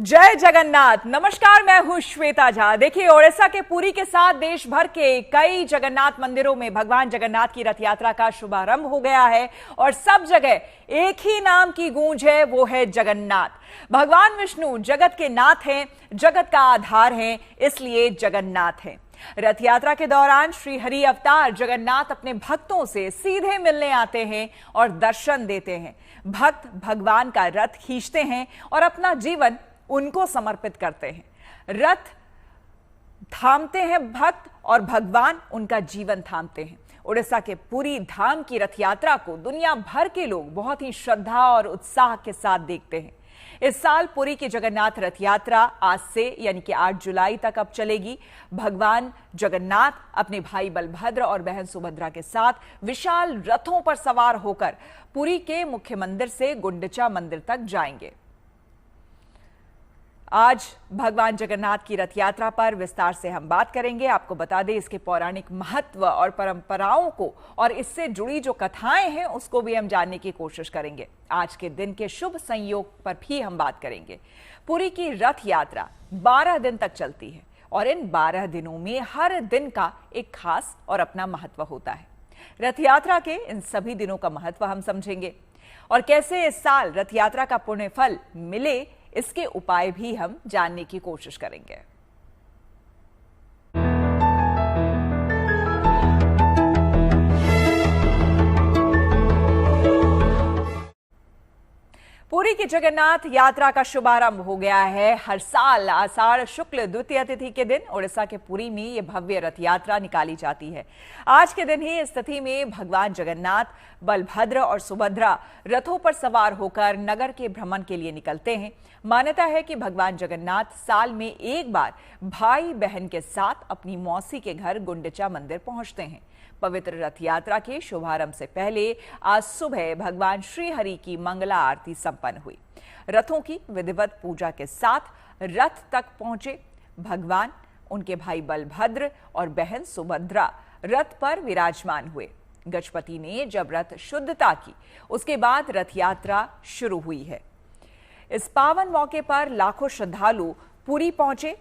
जय जगन्नाथ। नमस्कार, मैं हूं श्वेता झा। देखिए, ओडिशा के पुरी के साथ देश भर के कई जगन्नाथ मंदिरों में भगवान जगन्नाथ की रथ यात्रा का शुभारंभ हो गया है और सब जगह एक ही नाम की गूंज है, वो है जगन्नाथ। भगवान विष्णु जगत के नाथ हैं, जगत का आधार हैं, इसलिए जगन्नाथ हैं। रथ यात्रा के दौरान श्री हरि अवतार जगन्नाथ अपने भक्तों से सीधे मिलने आते हैं और दर्शन देते हैं। भक्त भगवान का रथ खींचते हैं और अपना जीवन उनको समर्पित करते हैं। रथ थामते हैं भक्त और भगवान उनका जीवन थामते हैं। ओडिशा के पुरी धाम की रथ यात्रा को दुनिया भर के लोग बहुत ही श्रद्धा और उत्साह के साथ देखते हैं। इस साल पुरी की जगन्नाथ रथ यात्रा आज से यानी कि 8 जुलाई तक अब चलेगी। भगवान जगन्नाथ अपने भाई बलभद्र और बहन सुभद्रा के साथ विशाल रथों पर सवार होकर पुरी के मुख्य मंदिर से गुंडिचा मंदिर तक जाएंगे। आज भगवान जगन्नाथ की रथ यात्रा पर विस्तार से हम बात करेंगे। आपको बता दें, इसके पौराणिक महत्व और परंपराओं को और इससे जुड़ी जो कथाएं हैं उसको भी हम जानने की कोशिश करेंगे। आज के दिन के शुभ संयोग पर भी हम बात करेंगे। पुरी की रथ यात्रा 12 दिन तक चलती है और इन 12 दिनों में हर दिन का एक खास और अपना महत्व होता है। रथ यात्रा के इन सभी दिनों का महत्व हम समझेंगे और कैसे इस साल रथ यात्रा का पुण्य फल मिले, इसके उपाय भी हम जानने की कोशिश करेंगे। पुरी की जगन्नाथ यात्रा का शुभारंभ हो गया है। हर साल आषाढ़ शुक्ल द्वितीय तिथि के दिन ओडिशा के पुरी में यह भव्य रथ यात्रा निकाली जाती है। आज के दिन ही इस तिथि में भगवान जगन्नाथ, बलभद्र और सुभद्रा रथों पर सवार होकर नगर के भ्रमण के लिए निकलते हैं। मान्यता है कि भगवान जगन्नाथ साल में एक बार भाई बहन के साथ अपनी मौसी के घर गुंडिचा मंदिर पहुंचते हैं। पवित्र रथ यात्रा के शुभारंभ से पहले आज सुबह भगवान श्री हरि की मंगला आरती संपन्न हुई। रथों की विधिवत पूजा के साथ रथ तक पहुंचे भगवान, उनके भाई बलभद्र और बहन सुभद्रा रथ पर विराजमान हुए। गजपति ने जब रथ शुद्धता की, उसके बाद रथ यात्रा शुरू हुई है। इस पावन मौके पर लाखों श्रद्धालु पुरी पहुंचे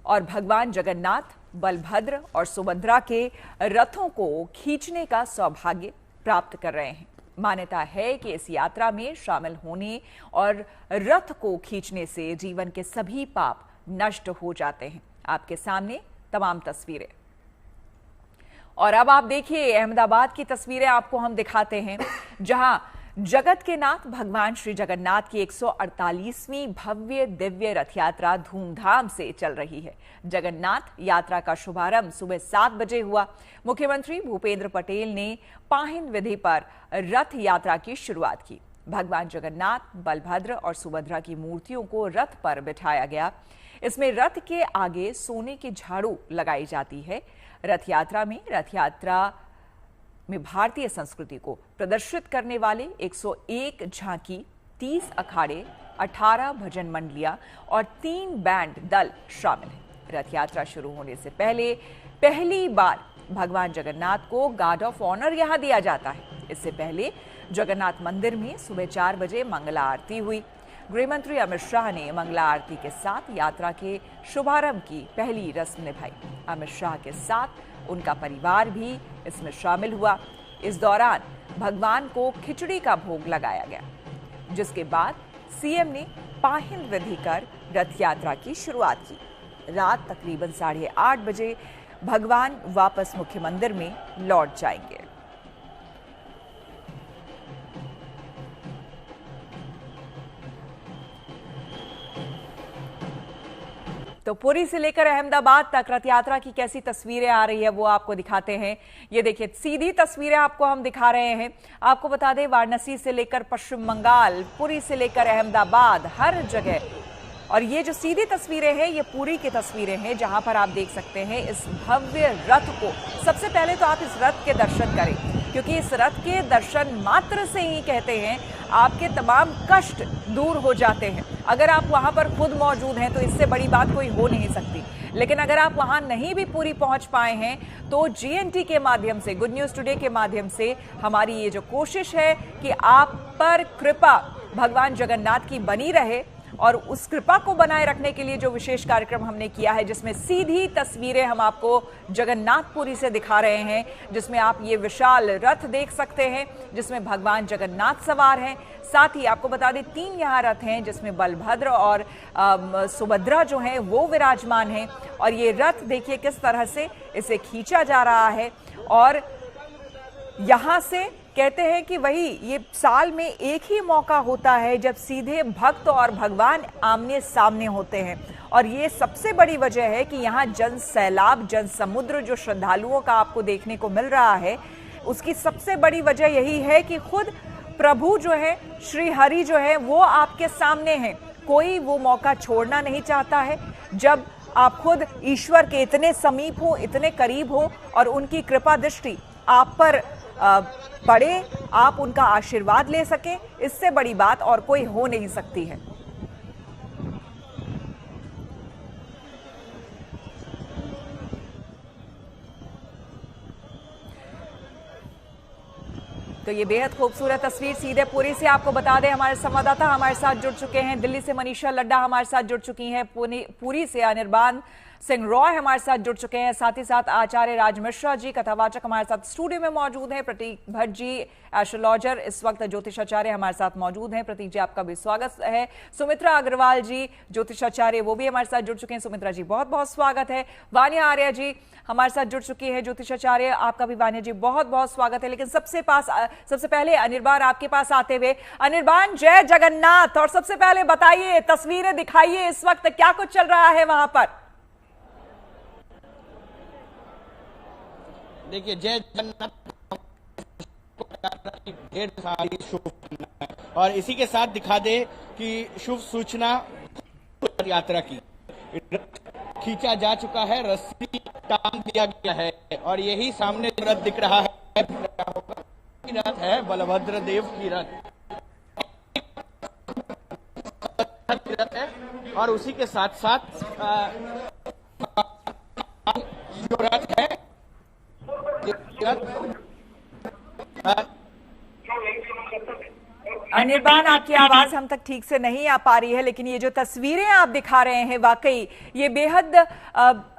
और भगवान जगन्नाथ, बलभद्र और सुभद्रा के रथों को खींचने का सौभाग्य प्राप्त कर रहे हैं। मान्यता है कि इस यात्रा में शामिल होने और रथ को खींचने से जीवन के सभी पाप नष्ट हो जाते हैं। आपके सामने तमाम तस्वीरें। और अब आप देखिए, अहमदाबाद की तस्वीरें आपको हम दिखाते हैं, जहां जगत के नाथ भगवान श्री जगन्नाथ की 148वीं भव्य दिव्य रथ यात्रा धूमधाम से चल रही है। जगन्नाथ यात्रा का शुभारंभ सुबह 7 बजे हुआ। मुख्यमंत्री भूपेंद्र पटेल ने पाहिन विधि पर रथ यात्रा की शुरुआत की। भगवान जगन्नाथ, बलभद्र और सुभद्रा की मूर्तियों को रथ पर बिठाया गया। इसमें रथ के आगे सोने की झाड़ू लगाई जाती है। रथ यात्रा में भारतीय संस्कृति को प्रदर्शित करने वाले 101 झांकी, 30 अखाड़े, 18 भजन मंडलियां और 3 बैंड दल शामिल हैं। रथ यात्रा शुरू होने से पहली बार भगवान जगन्नाथ को गार्ड ऑफ ऑनर यहां दिया जाता है। इससे पहले जगन्नाथ मंदिर में सुबह 4 बजे मंगला आरती हुई। गृह मंत्री अमित शाह ने मंगला आरती के साथ यात्रा के शुभारंभ की पहली रस्म निभाई। अमित शाह के साथ उनका परिवार भी इसमें शामिल हुआ। इस दौरान भगवान को खिचड़ी का भोग लगाया गया, जिसके बाद सीएम ने पाहिन विधि कर रथ यात्रा की शुरुआत की। रात तकरीबन 8:30 बजे भगवान वापस मुख्य मंदिर में लौट जाएंगे। तो पुरी से लेकर अहमदाबाद तक रथ यात्रा की कैसी तस्वीरें आ रही है वो आपको दिखाते हैं। ये देखिए, सीधी तस्वीरें आपको हम दिखा रहे हैं। आपको बता दें, वाराणसी से लेकर पश्चिम बंगाल, पुरी से लेकर अहमदाबाद, हर जगह। और ये जो सीधी तस्वीरें हैं, ये पुरी की तस्वीरें हैं, जहां पर आप देख सकते हैं इस भव्य रथ को। सबसे पहले तो आप इस रथ के दर्शन करें, क्योंकि इस रथ के दर्शन मात्र से ही कहते हैं आपके तमाम कष्ट दूर हो जाते हैं। अगर आप वहां पर खुद मौजूद हैं तो इससे बड़ी बात कोई हो नहीं सकती। लेकिन अगर आप वहां नहीं भी पूरी पहुंच पाए हैं तो जीएनटी के माध्यम से, गुड न्यूज टुडे के माध्यम से हमारी ये जो कोशिश है कि आप पर कृपा भगवान जगन्नाथ की बनी रहे और उस कृपा को बनाए रखने के लिए जो विशेष कार्यक्रम हमने किया है, जिसमें सीधी तस्वीरें हम आपको जगन्नाथपुरी से दिखा रहे हैं, जिसमें आप ये विशाल रथ देख सकते हैं जिसमें भगवान जगन्नाथ सवार हैं। साथ ही आपको बता दें 3 यहाँ रथ हैं जिसमें बलभद्र और सुभद्रा जो हैं वो विराजमान हैं। और ये रथ देखिए किस तरह से इसे खींचा जा रहा है। और यहाँ से कहते हैं कि वही ये साल में एक ही मौका होता है जब सीधे भक्त और भगवान आमने सामने होते हैं। और ये सबसे बड़ी वजह है कि यहाँ जन सैलाब, जन समुद्र जो श्रद्धालुओं का आपको देखने को मिल रहा है, उसकी सबसे बड़ी वजह यही है कि खुद प्रभु जो है, श्री हरि जो है, वो आपके सामने हैं। कोई वो मौका छोड़ना नहीं चाहता है जब आप खुद ईश्वर के इतने समीप हो, इतने करीब हो और उनकी कृपा दृष्टि आप पर पड़े, आप उनका आशीर्वाद ले सके। इससे बड़ी बात और कोई हो नहीं सकती है। तो ये बेहद खूबसूरत तस्वीर सीधे पुरी से आपको बता दें, हमारे संवाददाता हमारे साथ जुड़ चुके हैं। दिल्ली से मनीषा लड्डा हमारे साथ जुड़ चुकी हैं, पुरी से अनिर्बान सिंह रॉय हमारे साथ जुड़ चुके हैं। साथ ही साथ आचार्य राज मिश्रा जी कथावाचक हमारे साथ स्टूडियो में मौजूद हैं। प्रतीक भट्ट जी एस्ट्रोलॉजर इस वक्त ज्योतिषाचार्य हमारे साथ मौजूद हैं। प्रतीक जी आपका भी स्वागत है। सुमित्रा अग्रवाल जी ज्योतिषाचार्य वो भी हमारे साथ जुड़ चुके हैं। सुमित्रा जी बहुत बहुत स्वागत है। वानिया आर्य जी हमारे साथ जुड़ चुकी है ज्योतिषाचार्य, आपका भी वानिया जी बहुत बहुत स्वागत है। लेकिन सबसे पहले अनिर्बान आपके पास आते हुए, अनिर्बान जय जगन्नाथ। और सबसे पहले बताइए, तस्वीरें दिखाइए, इस वक्त क्या कुछ चल रहा है वहां पर? देखिए, जय जगन्नाथ ढेर सारी शुभ और इसी के साथ दिखा दे कि शुभ सूचना यात्रा की खींचा जा चुका है, रस्सी टांग दिया गया है और यही सामने रथ दिख रहा है, रथ है बलभद्र देव की रथ है। और उसी के साथ साथ जो रथ है अनिर्बान, आपकी आवाज हम तक ठीक से नहीं आ पा रही है, लेकिन ये जो तस्वीरें आप दिखा रहे हैं वाकई ये बेहद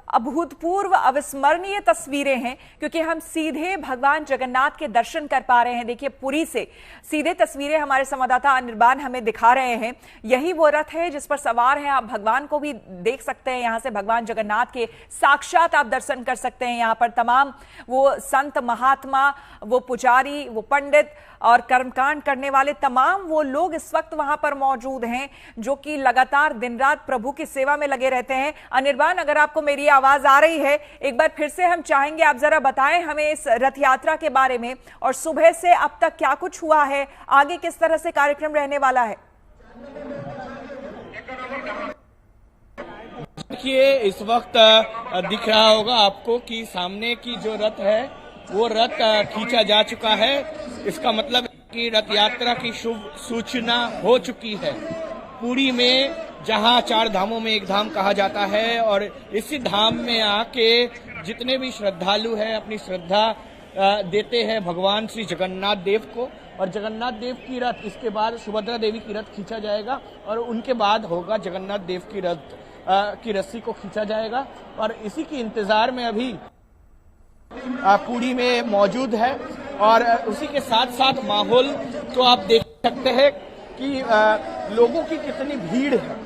अभूतपूर्व अविस्मरणीय तस्वीरें हैं, क्योंकि हम सीधे भगवान जगन्नाथ के दर्शन कर पा रहे हैं। देखिए, पुरी से सीधे तस्वीरें हमारे संवाददाता अनिर्बान हमें दिखा रहे हैं। यही वो रथ है जिस पर सवार है, आप भगवान को भी देख सकते हैं। यहां से भगवान जगन्नाथ के साक्षात आप दर्शन कर सकते हैं। यहाँ पर तमाम वो संत महात्मा, वो पुजारी, वो पंडित और कर्मकांड करने वाले तमाम वो लोग इस वक्त वहां पर मौजूद हैं, जो कि लगातार दिन रात प्रभु की सेवा में लगे रहते हैं। अनिर्बान, अगर आपको मेरी आवाज आ रही है, एक बार फिर से हम चाहेंगे आप जरा बताएं हमें इस रथ यात्रा के बारे में और सुबह से अब तक क्या कुछ हुआ है, आगे किस तरह से कार्यक्रम रहने वाला है। देखिए, इस वक्त दिख रहा होगा आपको कि सामने की जो रथ है वो रथ खींचा जा चुका है। इसका मतलब कि रथ यात्रा की शुभ सूचना हो चुकी है। पुरी में जहां 4 धामों में एक धाम कहा जाता है और इसी धाम में आके जितने भी श्रद्धालु हैं अपनी श्रद्धा देते हैं भगवान श्री जगन्नाथ देव को। और जगन्नाथ देव की रथ, इसके बाद सुभद्रा देवी की रथ खींचा जाएगा और उनके बाद होगा जगन्नाथ देव की रथ की रस्सी को खींचा जाएगा। और इसी के इंतजार में अभी पुरी में मौजूद है। और उसी के साथ साथ माहौल तो आप देख सकते हैं कि लोगों की कितनी भीड़ है।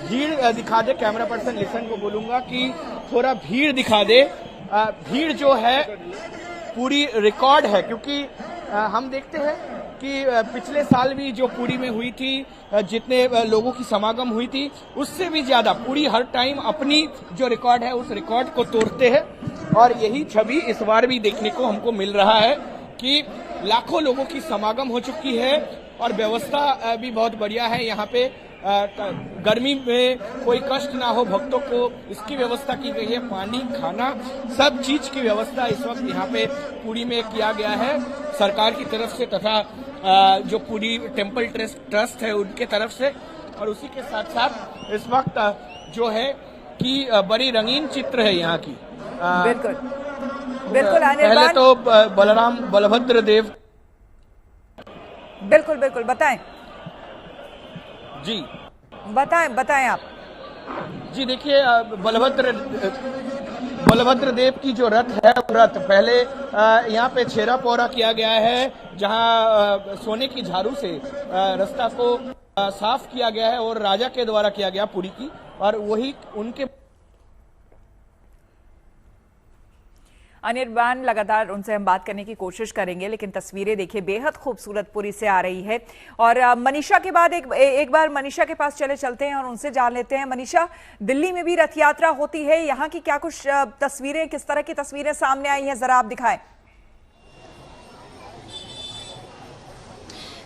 भीड़ दिखा दे, कैमरा पर्सन लिसन को बोलूंगा कि थोड़ा भीड़ दिखा दे। भीड़ जो है पूरी रिकॉर्ड है, क्योंकि हम देखते हैं कि पिछले साल भी जो पुरी में हुई थी, जितने लोगों की समागम हुई थी, उससे भी ज्यादा पुरी हर टाइम अपनी जो रिकॉर्ड है उस रिकॉर्ड को तोड़ते हैं। और यही छवि इस बार भी देखने को हमको मिल रहा है कि लाखों लोगों की समागम हो चुकी है और व्यवस्था भी बहुत बढ़िया है। यहाँ पे गर्मी में कोई कष्ट ना हो भक्तों को, इसकी व्यवस्था की गई है। पानी, खाना, सब चीज की व्यवस्था इस वक्त यहाँ पे पुरी में किया गया है सरकार की तरफ से तथा जो पुरी टेम्पल ट्रस्ट है उनके तरफ से। और उसी के साथ साथ इस वक्त जो है कि बड़ी रंगीन चित्र है यहाँ की। बिल्कुल बिल्कुल पहले तो बलभद्र देव, बिल्कुल बिल्कुल बताएं जी। बताएं बताएं आप। जी देखिए, बलभद्र देव की जो रथ है, रथ पहले यहाँ पे छेरा पोरा किया गया है, जहाँ सोने की झाड़ू से रास्ता को साफ किया गया है और राजा के द्वारा किया गया पुरी की, और वही उनके अनिर्बान लगातार उनसे हम बात करने की कोशिश करेंगे, लेकिन तस्वीरें देखिए बेहद खूबसूरत पुरी से आ रही है। और मनीषा के बाद एक बार मनीषा के पास चलते हैं और उनसे जान लेते हैं। मनीषा, दिल्ली में भी रथ यात्रा होती है, यहाँ की क्या कुछ तस्वीरें, किस तरह की तस्वीरें सामने आई हैं, जरा आप दिखाएं।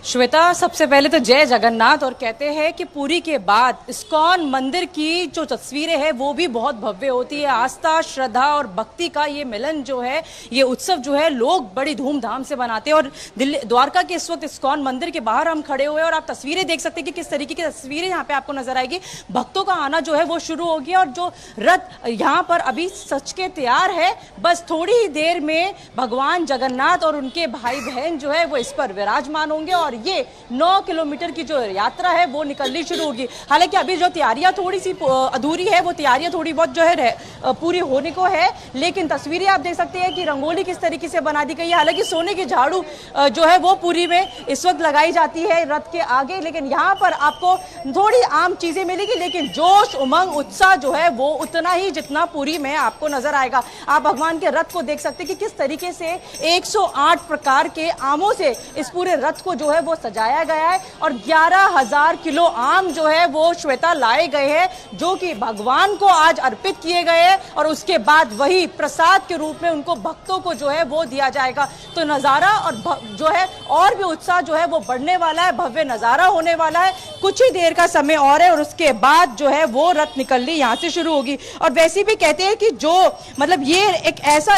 श्वेता, सबसे पहले तो जय जगन्नाथ। और कहते हैं कि पुरी के बाद इस्कॉन मंदिर की जो तस्वीरें हैं वो भी बहुत भव्य होती है। आस्था, श्रद्धा और भक्ति का ये मिलन जो है, ये उत्सव जो है, लोग बड़ी धूमधाम से मनाते हैं। और दिल्ली द्वारका के इस वक्त इस्कॉन मंदिर के बाहर हम खड़े हुए हैं और आप तस्वीरें देख सकते हैं कि किस तरीके की तस्वीरें यहाँ पे आपको नजर आएगी। भक्तों का आना जो है वो शुरू हो गया और जो रथ यहाँ पर अभी सच के तैयार है, बस थोड़ी ही देर में भगवान जगन्नाथ और उनके भाई बहन जो है वो इस पर विराजमान होंगे और ये 9 किलोमीटर की जो यात्रा है वो निकलनी शुरू होगी। हालांकि अभी जो तैयारियां थोड़ी सी अधूरी है, वो तैयारियां थोड़ी बहुत जो है पूरी होने को है, लेकिन तस्वीरें आप देख सकते हैं कि रंगोली किस तरीके से बना दी गई है। हालांकि सोने की झाड़ू जो है वो पुरी में इस वक्त लगाई जाती है रथ के आगे, लेकिन यहाँ पर आपको थोड़ी आम चीजें मिलेगी, लेकिन जोश, उमंग, उत्साह जो है वो उतना ही जितना पुरी में आपको नजर आएगा। आप भगवान के रथ को देख सकते हैं कि किस तरीके से 108 प्रकार के आमों से इस पूरे रथ को जो है वो सजाया गया है और 11,000 किलो आम जो है वो श्वेता लाए गए हैं, जो कि भगवान को आज अर्पित किए गए हैं और उसके बाद वही प्रसाद के रूप में उनको भक्तों को जो है वो दिया जाएगा। तो नजारा और जो है और भी उत्साह जो है वो बढ़ने वाला है, भव्य नजारा होने वाला है। कुछ ही देर का समय और है और उसके बाद जो है वो रथ निकलनी यहाँ से शुरू होगी। और वैसे भी कहते हैं कि जो मतलब ये एक ऐसा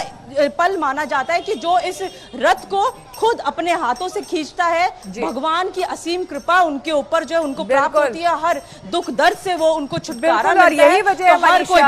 पल माना जाता है कि जो इस रथ को खुद अपने हाथों से खींचता है, भगवान की असीम कृपा उनके ऊपर जो है उनको प्राप्त होती है, हर दुख दर्द से वो उनको छुटकारा मिलता है। और यही वजह है हर कोई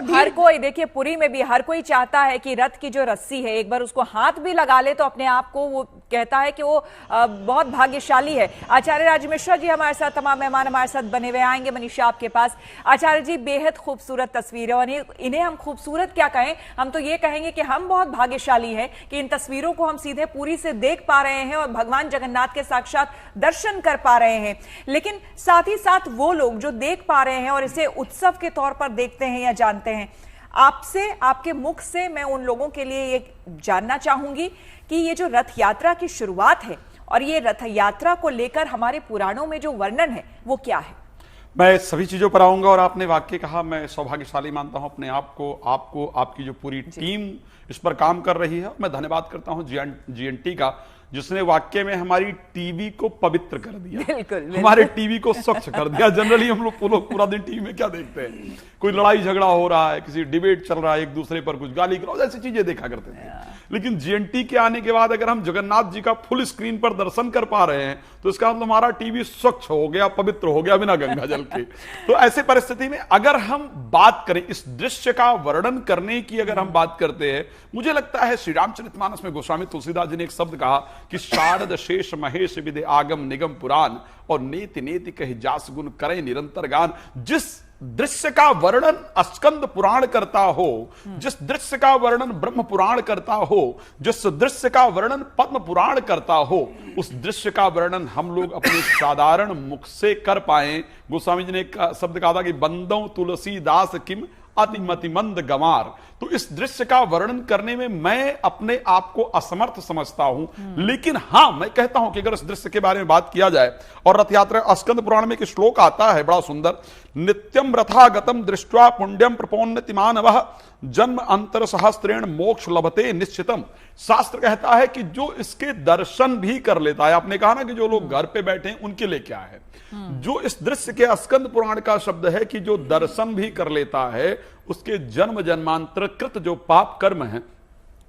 हर कोई देखिए पुरी में भी हर कोई चाहता है कि रथ की जो रस्सी है एक बार उसको हाथ भी लगा ले तो अपने आप को वो कहता है कि वो बहुत भाग्यशाली है। आचार्य राज मिश्रा जी हमारे साथ, तमाम मेहमान हमारे साथ बने हुए, आएंगे मनीषा आपके पास। आचार्य जी, बेहद खूबसूरत तस्वीर है और इन्हें हम खूबसूरत क्या कहें, हम तो ये कहेंगे कि हम बहुत भाग्यशाली हैं कि इन तस्वीरों को हम सीधे पूरी से देख पा रहे हैं और भगवान जगन्नाथ के साक्षात दर्शन कर पा रहे हैं। लेकिन साथ ही साथ वो लोग जो देख पा रहे हैं और इसे उत्सव के तौर पर देखते हैं या जानते हैं, आपसे, आपके मुख से मैं उन लोगों के लिए ये जानना चाहूंगी कि ये जो रथ यात्रा की शुरुआत है और ये रथ यात्रा को लेकर हमारे पुराणों में जो वर्णन है वो क्या है? मैं सभी चीजों पर आऊंगा और आपने वाक्य कहा, मैं सौभाग्यशाली मानता हूं अपने आप को, आपको, आपकी जो पूरी टीम इस पर काम कर रही है। मैं धन्यवाद करता हूं जीएनटी का, जिसने वाक्य में हमारी टीवी को पवित्र कर दिया, बिल्कुल। हमारे टीवी को स्वच्छ कर दिया। जनरली हम लोग पूरा दिन टीवी में क्या देखते हैं, कोई लड़ाई झगड़ा हो रहा है, किसी डिबेट चल रहा है, एक दूसरे पर कुछ गाली गलौज, ऐसी चीजें देखा करते थे। लेकिन जीएनटी के आने के बाद अगर हम जगन्नाथ जी का फुल स्क्रीन पर दर्शन कर पा रहे हैं तो इसका मतलब हमारा टीवी स्वच्छ हो गया, पवित्र हो गया, बिना गंगा जल के। तो ऐसे परिस्थिति में अगर हम बात करें, इस दृश्य का वर्णन करने की अगर हम बात करते हैं, मुझे लगता है श्री रामचरितमानस में गोस्वामी तुलसीदास जी ने एक शब्द कहा कि शारद शेष महेश विदे आगम निगम पुराण और नेति नेति कहि जास गुण करें निरंतर गान। जिस दृश्य का वर्णन स्कंद पुराण करता हो, जिस दृश्य का वर्णन ब्रह्म पुराण करता हो, जिस दृश्य का वर्णन पद्म पुराण करता हो, उस दृश्य का वर्णन हम लोग अपने साधारण मुख से कर पाए। गोस्वामी जी ने एक शब्द कहा था कि बंदो तुलसीदास किम अतिमति मंद गंवार। तो इस दृश्य का वर्णन करने में मैं अपने आप को असमर्थ समझता हूं, लेकिन हां, मैं कहता हूं कि अगर इस दृश्य के बारे में बात किया जाए, और रथ यात्रा स्कंद पुराण में एक श्लोक आता है बड़ा सुंदर, नित्यम रथागतम दृष्ट्वा पुण्यम प्रपोन्नति मानवः जन्म अंतर सहस्त्रेण मोक्ष लभते निश्चितम। शास्त्र कहता है कि जो इसके दर्शन भी कर लेता है, आपने कहा ना कि जो लोग घर पे बैठे हैं उनके लिए क्या है, जो इस दृश्य के स्कंद पुराण का शब्द है कि जो दर्शन भी कर लेता है, उसके जन्म जन्मांतर कृत जो पाप कर्म है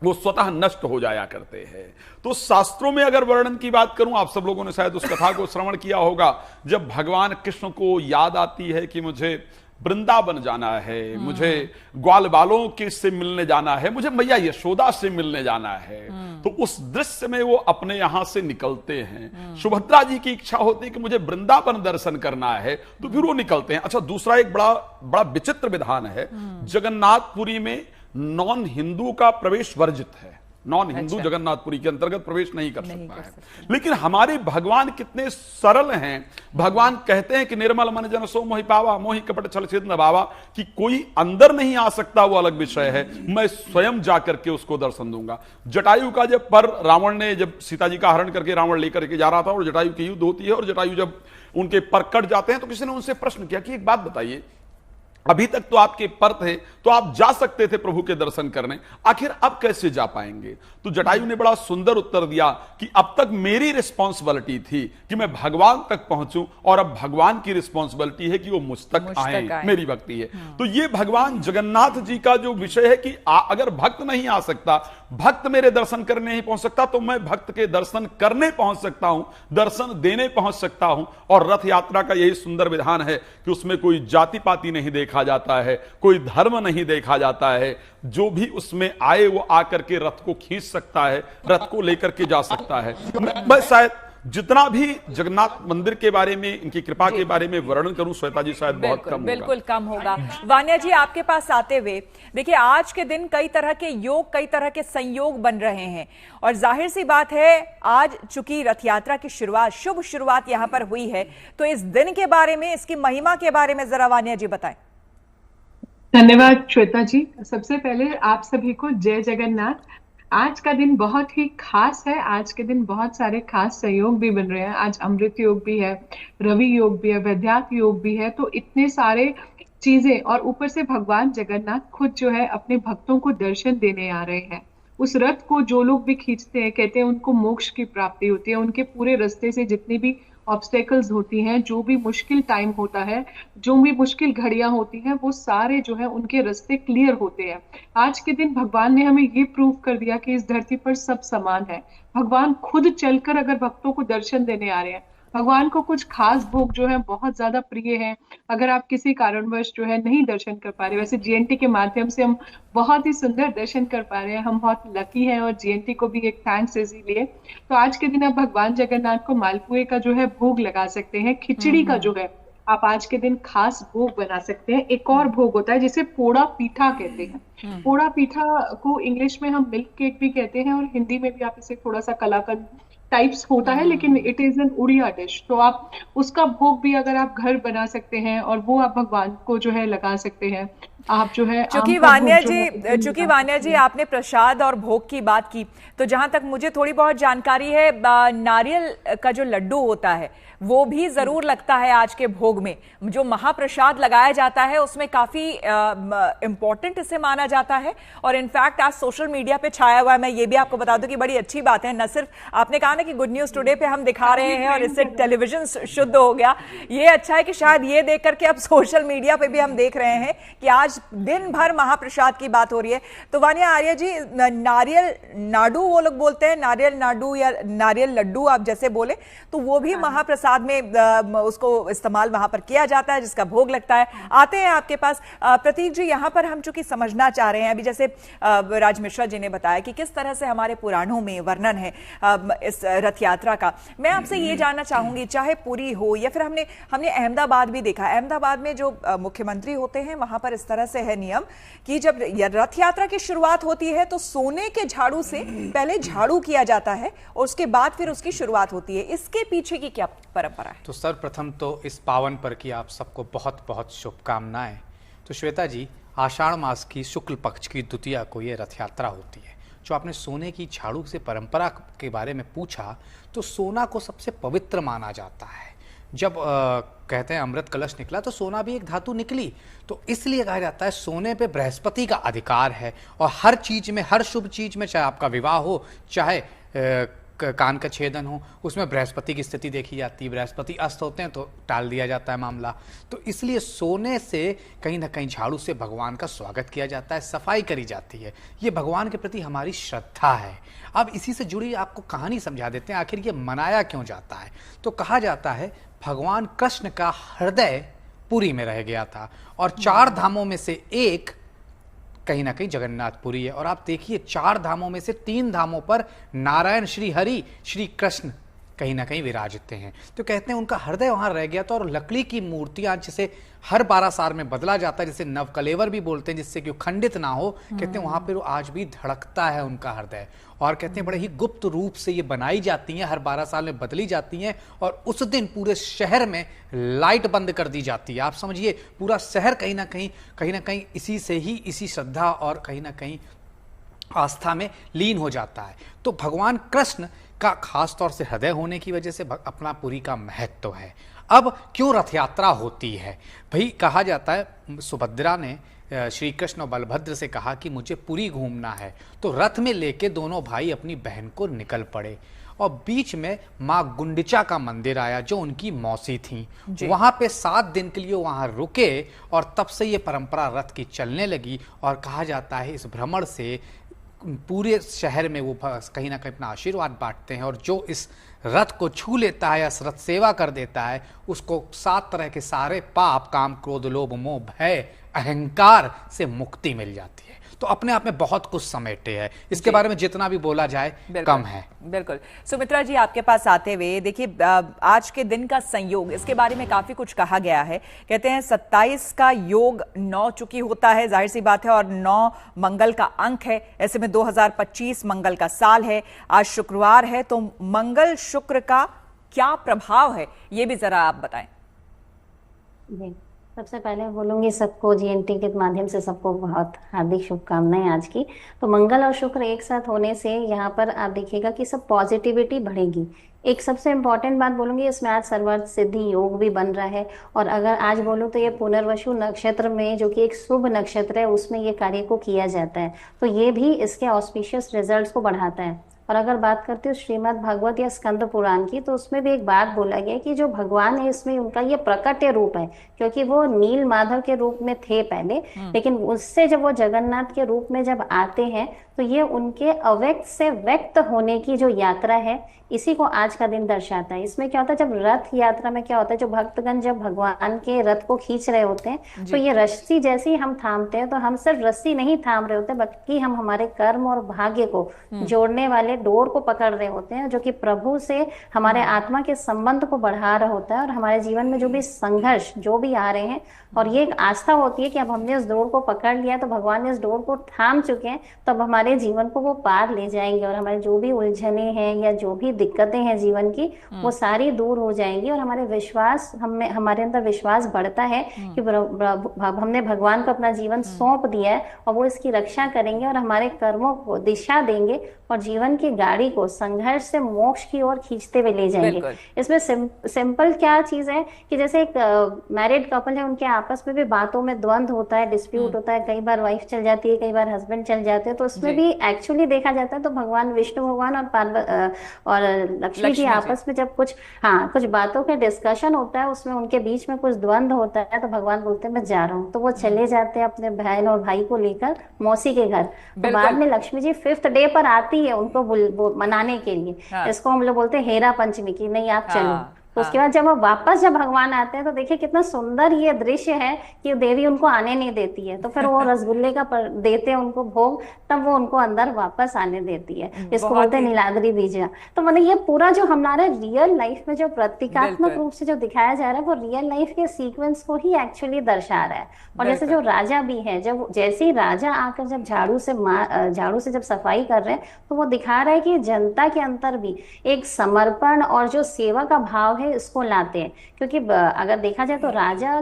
वो स्वतः नष्ट हो जाया करते हैं। तो शास्त्रों में अगर वर्णन की बात करूं, आप सब लोगों ने शायद उस कथा को श्रवण किया होगा, जब भगवान कृष्ण को याद आती है कि मुझे वृंदावन जाना है, मुझे ग्वाल बालों के से मिलने जाना है, मुझे मैया यशोदा से मिलने जाना है, तो उस दृश्य में वो अपने यहां से निकलते हैं। सुभद्रा जी की इच्छा होती है कि मुझे वृंदावन दर्शन करना है, तो फिर वो निकलते हैं। अच्छा, दूसरा एक बड़ा विचित्र विधान है, जगन्नाथपुरी में नॉन हिंदू का प्रवेश वर्जित है। नॉन हिंदू अच्छा। जगन्नाथपुरी के अंतर्गत प्रवेश नहीं कर सकता है। लेकिन हमारे भगवान कितने सरल हैं। भगवान कहते हैं कि निर्मल मन जन सो मोहि पावा, मोहि कपट छल छेद न भावा, कि कोई अंदर नहीं आ सकता, वो अलग विषय है, मैं स्वयं जाकर के उसको दर्शन दूंगा। जटायु का जब पर रावण ने जब सीता जी का हरण करके रावण लेकर के जा रहा था और जटायु की युद्ध होती है और जटायु जब उनके पर कट जाते हैं, तो किसी ने उनसे प्रश्न किया कि एक बात बताइए, अभी तक तो आपके पर थे, तो आप जा सकते थे प्रभु के दर्शन करने, आखिर अब कैसे जा पाएंगे? तो जटायु ने बड़ा सुंदर उत्तर दिया कि अब तक मेरी रिस्पॉन्सिबिलिटी थी कि मैं भगवान तक पहुंचूं, और अब भगवान की रिस्पॉन्सिबिलिटी है कि वो मुझ तक आए, मेरी भक्ति है। तो ये भगवान जगन्नाथ जी का जो विषय है कि अगर भक्त नहीं आ सकता, भक्त मेरे दर्शन करने नहीं पहुंच सकता, तो मैं भक्त के दर्शन करने पहुंच सकता हूं, दर्शन देने पहुंच सकता हूं। और रथ यात्रा का यही सुंदर विधान है कि उसमें कोई जाति पाति नहीं देखा जाता है, कोई धर्म नहीं देखा जाता है, जो भी उसमें आए वो आकर के रथ को खींच सकता है, रथ को लेकर के जा सकता है। मैं शायद जितना भी जगन्नाथ मंदिर के बारे में, इनकी कृपा के बारे में वर्णन करूं श्वेता जी, शायद बहुत कम होगा। बिल्कुल कम होगा। वान्या जी, आपके पास आते हुए देखिए, आज के दिन कई तरह के योग, कई तरह के संयोग बन रहे हैं, और जाहिर सी बात है आज चूंकि रथ यात्रा की शुरुआत, शुभ शुरुआत यहां पर हुई है, तो इस दिन के बारे में, इसकी महिमा के बारे में जरा वान्या जी बताएं। धन्यवाद श्वेता जी। सबसे पहले आप सभी को जय जगन्नाथ। आज का दिन बहुत ही खास है। आज के दिन बहुत सारे खास संयोग भी बन रहे हैं। आज अमृत योग भी है, रवि योग भी है, वैद्यात योग भी है, तो इतने सारे चीजें, और ऊपर से भगवान जगन्नाथ खुद जो है अपने भक्तों को दर्शन देने आ रहे हैं। उस रथ को जो लोग भी खींचते हैं, कहते हैं उनको मोक्ष की प्राप्ति होती है। उनके पूरे रास्ते से जितनी भी ऑब्स्टेकल्स होती हैं, जो भी मुश्किल टाइम होता है, जो भी मुश्किल घड़ियां होती हैं, वो सारे जो है उनके रास्ते क्लियर होते हैं। आज के दिन भगवान ने हमें ये प्रूव कर दिया कि इस धरती पर सब समान है। भगवान खुद चलकर अगर भक्तों को दर्शन देने आ रहे हैं, भगवान को कुछ खास भोग जो है बहुत ज्यादा प्रिय है। अगर आप किसी कारणवश जो है नहीं दर्शन कर पा रहे, वैसे जीएनटी के माध्यम से हम बहुत ही सुंदर दर्शन कर पा रहे हैं, हम बहुत लकी हैं, और जीएनटी को भी एक थैंक्स इसीलिए। तो आज के दिन आप भगवान जगन्नाथ को मालपुए का जो है भोग लगा सकते हैं। खिचड़ी का जो है आप आज के दिन खास भोग बना सकते हैं। एक और भोग होता है जिसे पोड़ा पीठा कहते हैं। पोड़ा पीठा को इंग्लिश में हम मिल्क केक भी कहते हैं, और हिंदी में भी आप इसे थोड़ा सा कलाकंद टाइप्स होता है, लेकिन it is an Odia dish. तो आप उसका भोग भी अगर आप घर बना सकते हैं, और वो आप भगवान को जो है लगा सकते हैं। आप जो है चूंकि वान्या जी आपने प्रसाद और भोग की बात की, तो जहां तक मुझे थोड़ी बहुत जानकारी है, नारियल का जो लड्डू होता है वो भी जरूर लगता है आज के भोग में। जो महाप्रसाद लगाया जाता है उसमें काफी इंपॉर्टेंट इसे माना जाता है, और इनफैक्ट आज सोशल मीडिया पे छाया हुआ है। मैं ये भी आपको बता दूं कि बड़ी अच्छी बात है, न सिर्फ आपने कहा ना कि गुड न्यूज टुडे पे हम दिखा रहे हैं और इससे टेलीविजन शुद्ध हो गया, ये अच्छा है कि शायद ये देख करके अब सोशल मीडिया पे भी हम देख रहे हैं कि आज दिन भर महाप्रसाद की बात हो रही है। तो वान्या आर्य जी, नारियल नाडू वो लोग बोलते हैं, नारियल नाडू या नारियल लड्डू आप जैसे बोले, तो वो भी महाप्रसाद में उसको इस्तेमाल वहां पर किया जाता है, जिसका भोग लगता है। आते हैं आपके पास प्रतीक जी, यहां पर हम चूंकि समझना चाह रहे हैं, अभी जैसे राज मिश्रा जी ने बताया कि किस तरह से हमारे पुराणों में वर्णन है इस रथ यात्रा का। मैं आपसे ये जानना चाहूंगी, चाहे पुरी हो या फिर हमने अहमदाबाद भी देखा, अहमदाबाद में जो मुख्यमंत्री होते हैं वहां पर इस तरह से है नियम कि जब रथ यात्रा की शुरुआत होती है तो सोने के झाड़ू से पहले झाड़ू किया जाता है और उसके बाद फिर उसकी शुरुआत होती है। इसके पीछे की क्या परंपरा है? तो सर्वप्रथम तो इस पावन पर की आप सबको बहुत बहुत शुभकामनाएं। तो श्वेता जी, आषाढ़ मास की शुक्ल पक्ष की द्वितीया को ये रथ यात्रा होती है। जो आपने सोने की झाड़ू से परंपरा के बारे में पूछा, तो सोना को सबसे पवित्र माना जाता है। जब कहते हैं अमृत कलश निकला तो सोना भी एक धातु निकली, तो इसलिए कहा जाता है सोने पे बृहस्पति का अधिकार है। और हर चीज में, हर शुभ चीज में, चाहे आपका विवाह हो, चाहे कान का छेदन हो, उसमें बृहस्पति की स्थिति देखी जाती है। बृहस्पति अस्त होते हैं तो टाल दिया जाता है मामला। तो इसलिए सोने से कहीं ना कहीं झाड़ू से भगवान का स्वागत किया जाता है, सफाई करी जाती है। ये भगवान के प्रति हमारी श्रद्धा है। अब इसी से जुड़ी आपको कहानी समझा देते हैं, आखिर ये मनाया क्यों जाता है। तो कहा जाता है भगवान कृष्ण का हृदय पुरी में रह गया था। और 4 धामों में से एक कहीं ना कहीं जगन्नाथपुरी है। और आप देखिए 4 धामों में से 3 धामों पर नारायण श्री हरि श्री कृष्ण कहीं ना कहीं विराजते हैं। तो कहते हैं उनका हृदय वहां रह गया था। और लकड़ी की मूर्तियां जिसे हर 12 साल में बदला जाता है, जिसे नवकलेवर भी बोलते हैं, जिससे कि वो खंडित ना हो, कहते हैं वहां पर आज भी धड़कता है उनका हृदय। और कहते हैं बड़े ही गुप्त रूप से ये बनाई जाती हैं, हर 12 साल में बदली जाती हैं। और उस दिन पूरे शहर में लाइट बंद कर दी जाती है। आप समझिए पूरा शहर कहीं ना कहीं इसी से ही, इसी श्रद्धा और कहीं ना कहीं आस्था में लीन हो जाता है। तो भगवान कृष्ण का खास तौर से हृदय होने की वजह से अपना पुरी का महत्व है। अब क्यों रथ यात्रा होती है? भाई कहा जाता है सुभद्रा ने श्री कृष्ण और बलभद्र से कहा कि मुझे पुरी घूमना है। तो रथ में लेके दोनों भाई अपनी बहन को निकल पड़े। और बीच में माँ गुंडिचा का मंदिर आया जो उनकी मौसी थी। वहां पे 7 दिन के लिए वहां रुके और तब से ये परंपरा रथ की चलने लगी। और कहा जाता है इस भ्रमण से पूरे शहर में वो कहीं ना कहीं अपना आशीर्वाद बांटते हैं। और जो इस रथ को छू लेता है या रथ सेवा कर देता है, उसको 7 तरह के सारे पाप, काम, क्रोध, लोभ, मोह, भय, अहंकार से मुक्ति मिल जाती है। तो अपने आप में बहुत कुछ समेटे है। इसके बारे में जितना भी बोला जाए कम है। बिल्कुल। सुमित्रा जी आपके पास आते हुए देखिए, आज के दिन का संयोग, इसके बारे में काफी कुछ कहा गया है। कहते हैं 27 का योग 9 चुकी होता है, जाहिर सी बात है, और 9 मंगल का अंक है। ऐसे में 2025 मंगल का साल है। आज शुक्रवार है, तो मंगल शुक्र का क्या प्रभाव है ये भी जरा आप बताएं। सबसे पहले बोलूंगी सबको जीएनटी के माध्यम से सबको बहुत हार्दिक शुभकामनाएं आज की। तो मंगल और शुक्र एक साथ होने से यहाँ पर आप देखिएगा कि सब पॉजिटिविटी बढ़ेगी। एक सबसे इम्पॉर्टेंट बात बोलूंगी, इसमें आज सर्वार्थ सिद्धि योग भी बन रहा है। और अगर आज बोलूँ तो ये पुनर्वसु नक्षत्र में, जो कि एक शुभ नक्षत्र है, उसमें ये कार्य को किया जाता है। तो ये भी इसके ऑस्पिशियस रिजल्ट्स को बढ़ाता है। और अगर बात करते हो श्रीमद् भागवत या स्कंद पुराण की, तो उसमें भी एक बात बोला गया कि जो भगवान है इसमें उनका ये प्रकट्य रूप है, क्योंकि वो नील माधव के रूप में थे पहले, लेकिन उससे जब वो जगन्नाथ के रूप में जब आते हैं तो ये उनके अव्यक्त से व्यक्त होने की जो यात्रा है, इसी को आज का दिन दर्शाता है। इसमें क्या होता है, जब रथ यात्रा में क्या होता है, जो भक्तगण जब भगवान के रथ को खींच रहे होते हैं, तो ये रस्सी जैसे ही हम थामते हैं, तो हम सिर्फ रस्सी नहीं थाम रहे होते, बल्कि हम हमारे कर्म और भाग्य को जोड़ने वाले डोर को पकड़ रहे होते हैं, जो कि प्रभु से हमारे आत्मा के संबंध को बढ़ा रहा होता है। और हमारे जीवन में जो भी संघर्ष जो भी आ रहे हैं, और ये एक आस्था होती है कि अब हमने इस डोर को पकड़ लिया, तो भगवान ने इस डोर को थाम चुके हैं, तो अब हमारे जीवन को वो पार ले जाएंगे। और हमारे जो भी उलझने हैं या जो भी दिक्कतें हैं जीवन की, वो सारी दूर हो जाएंगी। और हमारे विश्वास, हमारे अंदर विश्वास बढ़ता है कि हमने भगवान को अपना जीवन सौंप दिया है और वो इसकी रक्षा करेंगे और हमारे कर्मों को दिशा देंगे और जीवन की गाड़ी को संघर्ष से मोक्ष की ओर खींचते हुए ले जाएंगे। इसमें सिंपल क्या चीज है कि जैसे एक मैरिड कपल है, उनके आपस में भी बातों में द्वंद्व होता है, डिस्प्यूट होता है, कई बार वाइफ चल जाती है, कई बार हस्बैंड चल जाते हैं, तो उसमें भी एक्चुअली देखा जाता है तो भगवान विष्णु भगवान और लक्ष्मी जी आपस में जब कुछ बातों के डिस्कशन होता है, उसमें उनके बीच में कुछ द्वंद्व होता है, तो भगवान बोलते हैं मैं जा रहा हूँ, तो वो चले जाते हैं अपने बहन और भाई को लेकर मौसी के घर। तो बाद में लक्ष्मी जी 5th डे पर आती है उनको मनाने के लिए। इसको हम लोग बोलते हैं हेरा पंचमी की, नहीं आप चलो। तो उसके बाद जब भगवान आते हैं, तो देखिए कितना सुंदर ये दृश्य है कि देवी उनको आने नहीं देती है, तो फिर वो रसगुल्ले का देते हैं उनको भोग, तब वो उनको अंदर वापस आने देती है। इसको बोलते हैं नीलाद्री बीजा। तो मतलब ये पूरा जो हमारा रियल लाइफ में जो प्रतीकात्मक रूप से जो दिखाया जा रहा है, वो रियल लाइफ के सीक्वेंस को ही एक्चुअली दर्शा रहा है। और जैसे जो राजा भी है, जब जैसे ही राजा आकर जब झाड़ू से जब सफाई कर रहे हैं, तो वो दिखा रहा है कि जनता के अंदर भी एक समर्पण और जो सेवा का भाव है इसको लाते हैं। क्योंकि अगर देखा जाए तो राजा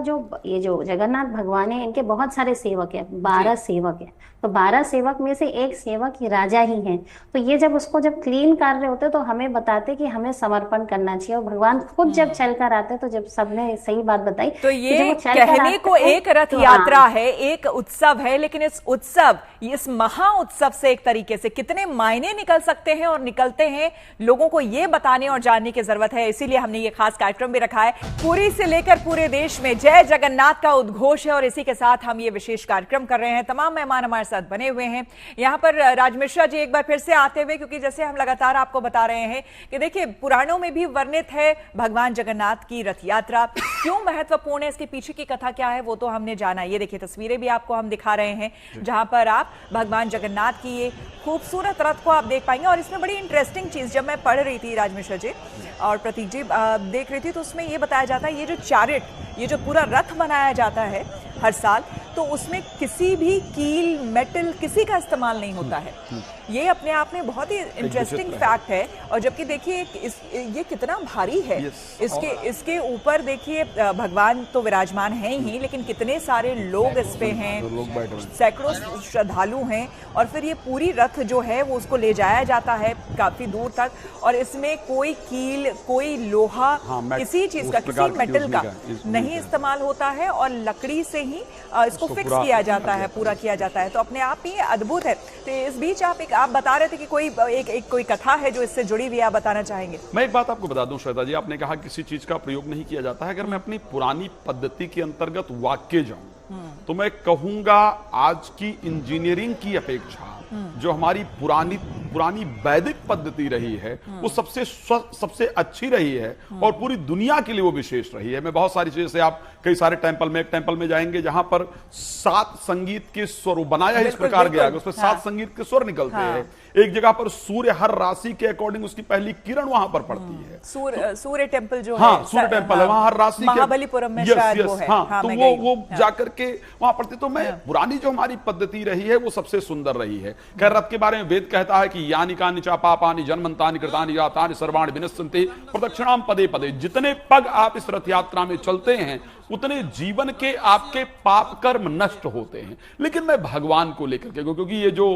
ये जो जगन्नाथ भगवान है, इनके बहुत सारे सेवक हैं, 12 सेवक हैं। तो 12 सेवक में से एक सेवक ही राजा ही है। तो ये जब क्लीन कर रहे होते तो हमें बताते कि हमें समर्पण करना चाहिए। और भगवान खुद जब चल कर आते, तो जब सबने सही बात बताई, तो ये कहने को एक रथ यात्रा है, एक उत्सव है, लेकिन इस महा उत्सव से एक तरीके से कितने मायने निकल सकते हैं और निकलते हैं, लोगों को ये बताने और जानने की जरूरत है। इसीलिए हमने ये खास कार्यक्रम भी रखा है। पुरी से लेकर पूरे देश में जय जगन्नाथ का उद्घोष है और इसी के साथ हम ये विशेष कार्यक्रम कर रहे हैं। तमाम मेहमान हमारे साथ बने हुए हैं। यहाँ पर राज मिश्रा जी एक बार फिर से आते हुए, क्योंकि जैसे हम लगातार आपको बता रहे हैं कि देखिए पुराणों में भी वर्णित है भगवान जगन्नाथ की रथ यात्रा क्यों महत्वपूर्ण है, इसके पीछे की कथा क्या है वो तो हमने जाना। ये देखिए तस्वीरें भी आपको हम दिखा रहे हैं जहां पर आप भगवान जगन्नाथ की ये खूबसूरत रथ को आप देख पाएंगे। और इसमें बड़ी इंटरेस्टिंग चीज जब मैं पढ़ रही थी राज मिश्रा जी और प्रतीक जी देख रही थी तो उसमें ये बताया जाता है ये जो चैरिट, ये जो पूरा रथ बनाया जाता है हर साल, तो उसमें किसी भी कील मेटल किसी का इस्तेमाल नहीं होता है। ये अपने आप में बहुत ही इंटरेस्टिंग फैक्ट है। और जबकि देखिए ये कितना भारी है, इसके ऊपर देखिए भगवान तो विराजमान हैं ही, लेकिन कितने सारे लोग इस पे हैं, सैकड़ों श्रद्धालु हैं। और फिर ये पूरी रथ जो है वो उसको ले जाया जाता है काफी दूर तक, और इसमें कोई कील, कोई लोहा, किसी चीज का, किसी मेटल का नहीं इस्तेमाल होता है और लकड़ी से ही इसको फिक्स किया जाता है, पूरा किया जाता है। तो अपने आप ही अद्भुत है। तो इस बीच आप बता रहे थे कि कोई कथा है जो इससे जुड़ी हुई, आप बताना चाहेंगे? मैं एक बात आपको बता दूं श्वेता जी, आपने कहा किसी चीज का प्रयोग नहीं किया जाता है। अगर मैं अपनी पुरानी पद्धति के अंतर्गत वाक्य जाऊं तो मैं कहूंगा आज की इंजीनियरिंग की अपेक्षा जो हमारी पुरानी वैदिक पद्धति रही है वो सबसे अच्छी रही है और पूरी दुनिया के लिए वो विशेष रही है। मैं बहुत सारी चीजें से आप कई सारे एक टेंपल में जाएंगे जहां पर 7 संगीत के स्वर बनाया है, इस प्रकार गया उसमें 7 संगीत के स्वर निकलते हैं। एक जगह पर सूर्य हर राशि के अकॉर्डिंग उसकी पहली किरण वहां पर पड़ती है। सूर्य टेंपल जो है, सूर्य टेंपल है वहां हर राशि के, महाबलीपुरम में शायद वो है। तो वो जाकर के वहां पड़ती। तो मैं पुरानी जो हमारी पद्धति रही है वो सबसे सुंदर रही है। खैर रथ के बारे में वेद कहता है कि यानि कानि च पापानि जन्मन्तानि कृतानि यातानि सर्वाणि विनश्यन्ति प्रदक्षिणाम पदे पदे। जितने पग आप इस रथ यात्रा में चलते हैं उतने जीवन के आपके पाप कर्म नष्ट होते हैं। लेकिन मैं भगवान को लेकर के, क्योंकि ये जो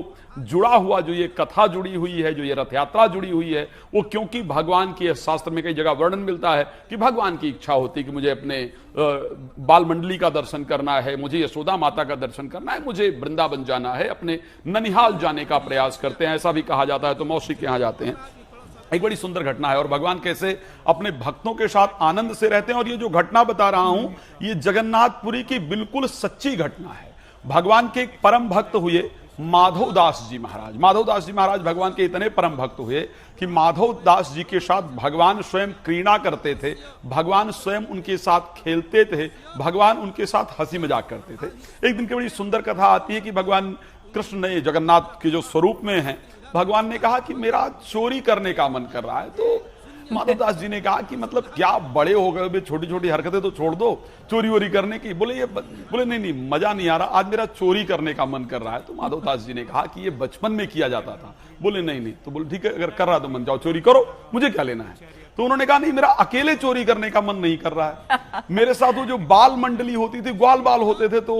जुड़ा हुआ, जो ये कथा जुड़ी हुई है, जो ये रथ यात्रा जुड़ी हुई है, वो क्योंकि भगवान की शास्त्र में कई जगह वर्णन मिलता है कि भगवान की इच्छा होती है कि मुझे अपने बाल मंडली का दर्शन करना है, मुझे यशोदा माता का दर्शन करना है, मुझे वृंदावन जाना है, अपने ननिहाल जाने का प्रयास करते हैं। ऐसा भी कहा जाता है तो मौसी के यहां जाते हैं। एक बड़ी सुंदर घटना है और भगवान कैसे अपने भक्तों के साथ आनंद से रहते हैं। और ये जो घटना बता रहा हूं ये जगन्नाथपुरी की बिल्कुल सच्ची घटना है। भगवान के एक परम भक्त हुए माधवदास जी महाराज। माधवदास जी महाराज भगवान के इतने परम भक्त हुए कि माधवदास जी के साथ भगवान स्वयं क्रीड़ा करते थे, भगवान स्वयं उनके साथ खेलते थे, भगवान उनके साथ हंसी मजाक करते थे। एक दिन की बड़ी सुंदर कथा आती है कि भगवान कृष्ण ने जगन्नाथ के जो स्वरूप में है, भगवान ने कहा कि मेरा चोरी करने का मन कर रहा है। तो माधवदास जी ने कहा कि मतलब क्या बड़े हो गए, छोटी छोटी हरकतें तो छोड़ दो, चोरी वोरी करने की। बोले नहीं मजा नहीं आ रहा, आज मेरा चोरी करने का मन कर रहा है। तो माधवदास जी ने कहा कि ये बचपन में किया जाता था। बोले नहीं। तो बोले ठीक है, अगर कर रहा तो मन जाओ चोरी करो, मुझे क्या लेना है। तो उन्होंने कहा नहीं, मेरा अकेले चोरी करने का मन नहीं कर रहा है, मेरे साथ वो जो बाल मंडली होती थी, ग्वाल बाल होते थे, तो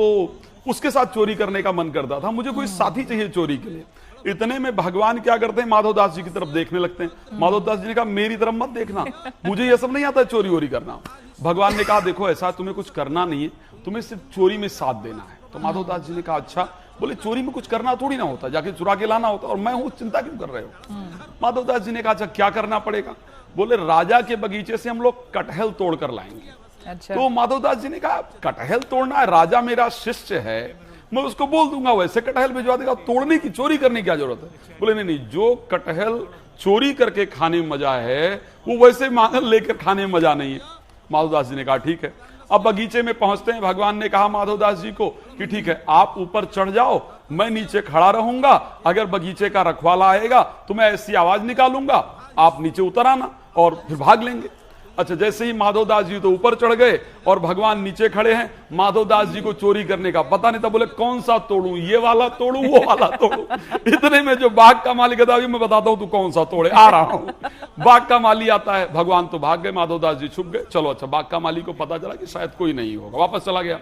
उसके साथ चोरी करने का मन करता था, मुझे कोई साथी चाहिए चोरी के लिए। इतने में भगवान क्या करते हैं, माधवदास जी की तरफ देखने लगते हैं। माधवदास जी ने कहा मेरी तरफ मत देखना, मुझे यह सब नहीं आता चोरी वोरी करना। भगवान ने कहा देखो ऐसा तुम्हें कुछ करना नहीं है, तुम्हें सिर्फ चोरी में साथ देना है। तो माधवदास जी ने कहा अच्छा। बोले चोरी में कुछ करना थोड़ी ना होता, जाके चुरा के लाना होता, और मैं हूं, चिंता क्यों कर रहे हो। माधवदास जी ने कहा अच्छा क्या करना पड़ेगा। बोले राजा के बगीचे से हम लोग कटहल तोड़ कर लाएंगे। अच्छा। तो माधवदास जी ने कहा कटहल तोड़ना है, राजा मेरा शिष्य है, मैं उसको बोल दूंगा वैसे कटहल भिजवा देगा, तोड़ने की चोरी करने की क्या जरूरत है। बोले नहीं, जो कटहल चोरी करके खाने में मजा है वो वैसे मांगल लेकर खाने में मजा नहीं है। माधवदास जी ने कहा ठीक है। अब बगीचे में पहुंचते हैं, भगवान ने कहा माधवदास जी को कि ठीक है आप ऊपर चढ़ जाओ, मैं नीचे खड़ा रहूंगा, अगर बगीचे का रखवाला आएगा तो मैं ऐसी आवाज निकालूंगा, आप नीचे उतर आना और फिर भाग लेंगे। अच्छा, जैसे ही माधवदास जी तो ऊपर चढ़ गए और भगवान नीचे खड़े हैं। माधवदास जी को चोरी करने का पता नहीं था, बोले कौन सा तोड़ूं, ये वाला तोड़ूं वो वाला तोड़ूं। इतने में जो बाग का मालिक था, मैं बताता हूं तू कौन सा तोड़े, आ रहा हूं। बाग का माली आता है, भगवान तो भाग गए, माधवदास जी छुप गए। चलो अच्छा, बाग का माली को पता चला कि शायद कोई नहीं होगा, वापस चला गया।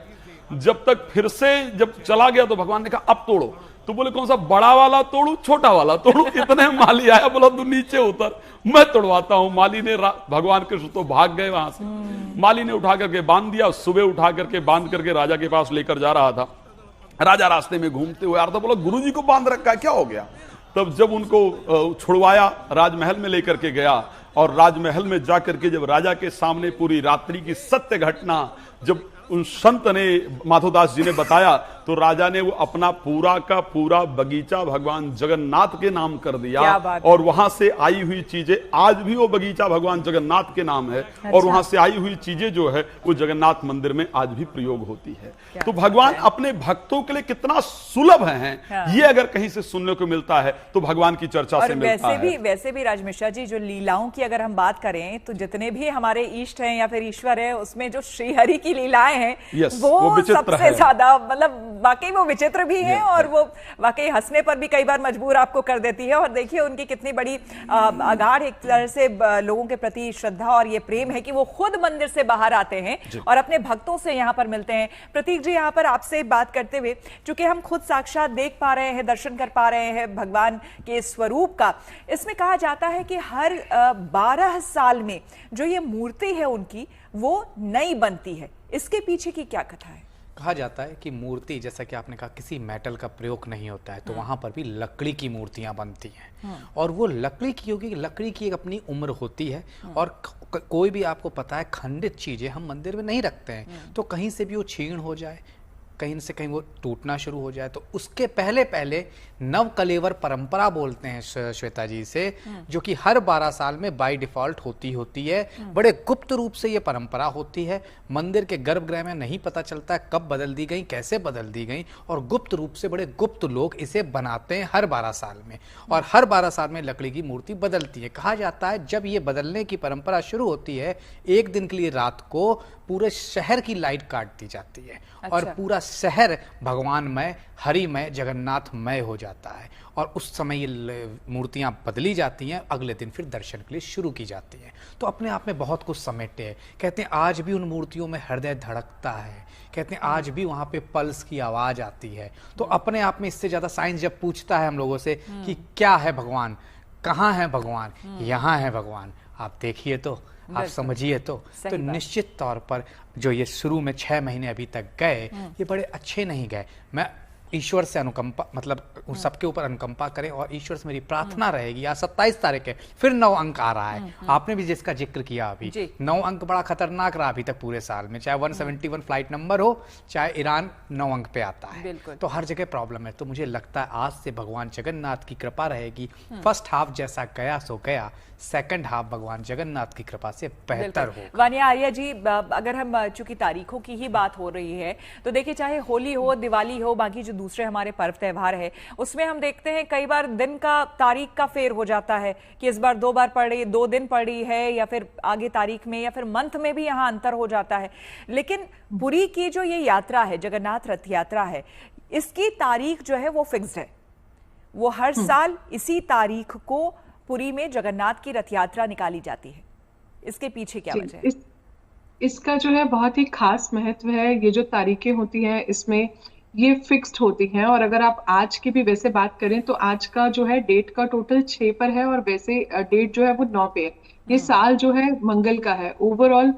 जब तक फिर से जब चला गया तो भगवान ने कहा अब तोड़ो। तो बोले कौन सा, बड़ा वाला तोड़ू छोटा वाला तोड़ू। इतने माली आया, बोला तू नीचे उतर, मैं तोड़वाता हूं। माली ने, भगवान कृष्ण तो भाग गए वहां से। माली ने उठा करके बांध दिया, सुबह उठा करके बांध करके राजा के पास लेकर जा रहा था। राजा रास्ते में घूमते हुए आ रहा था, बोला गुरुजी को बांध रखा है, क्या हो गया। तब जब उनको छुड़वाया, राजमहल में लेकर के गया और राजमहल में जाकर के जब राजा के सामने पूरी रात्रि की सत्य घटना जब उन संत ने, माधोदास जी ने बताया, तो राजा ने वो अपना पूरा का पूरा बगीचा भगवान जगन्नाथ के नाम कर दिया। और वहां से आई हुई चीजें आज भी वो बगीचा भगवान जगन्नाथ के नाम है। और वहां से आई हुई चीजें जो है वो जगन्नाथ मंदिर में आज भी प्रयोग होती है। तो भगवान अपने भक्तों के लिए कितना सुलभ हैं, ये अगर कहीं से सुनने को मिलता है तो भगवान की चर्चा से मिलता है। वैसे भी राज मिश्रा जी, जो लीलाओं की अगर हम बात करें तो जितने भी हमारे इष्ट हैं या फिर ईश्वर है, उसमें जो श्रीहरि की लीलाएं हैं वो सबसे ज्यादा, मतलब वाकई वो विचित्र भी है और वो वाकई हंसने पर भी कई बार मजबूर आपको कर देती है। और देखिए उनकी कितनी बड़ी अगाध एक तरह से लोगों के प्रति श्रद्धा और ये प्रेम है कि वो खुद मंदिर से बाहर आते हैं और अपने भक्तों से यहाँ पर मिलते हैं। प्रतीक जी, यहाँ पर आपसे बात करते हुए, चूंकि हम खुद साक्षात देख पा रहे हैं, दर्शन कर पा रहे हैं भगवान के स्वरूप का, इसमें कहा जाता है कि हर 12 साल में जो ये मूर्ति है उनकी वो नई बनती है। इसके पीछे की क्या कथा है? कहा जाता है कि मूर्ति, जैसा कि आपने कहा, किसी मेटल का प्रयोग नहीं होता है, तो वहां पर भी लकड़ी की मूर्तियां बनती हैं। और वो लकड़ी की, क्योंकि लकड़ी की एक अपनी उम्र होती है और कोई भी, आपको पता है, खंडित चीजें हम मंदिर में नहीं रखते हैं, तो कहीं से भी वो छीण हो जाए, कहीं से कहीं वो टूटना शुरू हो जाए, तो उसके पहले पहले नव कलेवर परंपरा बोलते हैं श्वेता जी से, जो कि हर 12 साल में बाय डिफॉल्ट होती है। बड़े गुप्त रूप से ये परंपरा होती है, मंदिर के गर्भगृह में नहीं पता चलता है कब बदल दी गई, कैसे बदल दी गई, और गुप्त रूप से बड़े गुप्त लोग इसे बनाते हैं हर 12 साल में। और हर 12 साल में लकड़ी की मूर्ति बदलती है। कहा जाता है जब ये बदलने की परंपरा शुरू होती है, एक दिन के लिए रात को पूरे शहर की लाइट काट दी जाती है। अच्छा। और पूरा शहर भगवानमय, हरिमय, जगन्नाथमय हो जाता है और उस समय ये मूर्तियां बदली जाती हैं। अगले दिन फिर दर्शन के लिए शुरू की जाती हैं। तो अपने आप में बहुत कुछ समेटे हैं। कहते हैं आज भी उन मूर्तियों में हृदय धड़कता है, कहते हैं आज भी वहां पे पल्स की आवाज आती है। तो अपने आप में इससे ज्यादा साइंस जब पूछता है हम लोगों से कि क्या है भगवान, कहाँ है भगवान, यहाँ है भगवान, आप देखिए तो, आप समझिए तो निश्चित तौर पर जो ये शुरू में 6 महीने अभी तक गए, ये बड़े अच्छे नहीं गए। मैं ईश्वर से अनुकंपा, मतलब सबके ऊपर अनुकंपा करें और ईश्वर से मेरी प्रार्थना रहेगी। आज 27 तारीख है, फिर 9 अंक आ रहा है। आपने भी जिसका जिक्र किया अभी, 9 अंक बड़ा खतरनाक रहा अभी तक पूरे साल में, चाहे 171 फ्लाइट नंबर हो, चाहे ईरान 9 अंक पे आता है, तो हर जगह प्रॉब्लम है। तो मुझे लगता है आज से भगवान जगन्नाथ की कृपा रहेगी। फर्स्ट हाफ जैसा गया सो गया, सेकंड हाफ भगवान जगन्नाथ की कृपा से बेहतर हो। वानिया आर्या जी, अगर हम चूंकि तारीखों की ही बात हो रही है, तो देखिए चाहे होली हो, दिवाली हो, बाकी जो दूसरे हमारे पर्व त्योहार है, उसमें हम देखते हैं कई बार दिन का, तारीख का फेर हो जाता है कि इस बार 2 बार पड़ रही है, 2 दिन पड़ रही है, या फिर आगे तारीख में या फिर मंथ में भी यहाँ अंतर हो जाता है। लेकिन पुरी की जो ये यात्रा है, जगन्नाथ रथ यात्रा है, इसकी तारीख जो है वो फिक्स्ड है। वो हर साल इसी तारीख को पुरी में जगन्नाथ की रथ यात्रा निकाली जाती है। इसके पीछे क्या वजह है? इसका जो है बहुत ही खास महत्व है। ये जो तारीखें होती हैं इसमें ये फिक्स्ड होती हैं। और अगर आप आज की भी वैसे बात करें तो आज का जो है डेट का टोटल 6 पर है और वैसे डेट जो है वो 9 पे है। ये साल जो है मंगल का है। ओवरऑल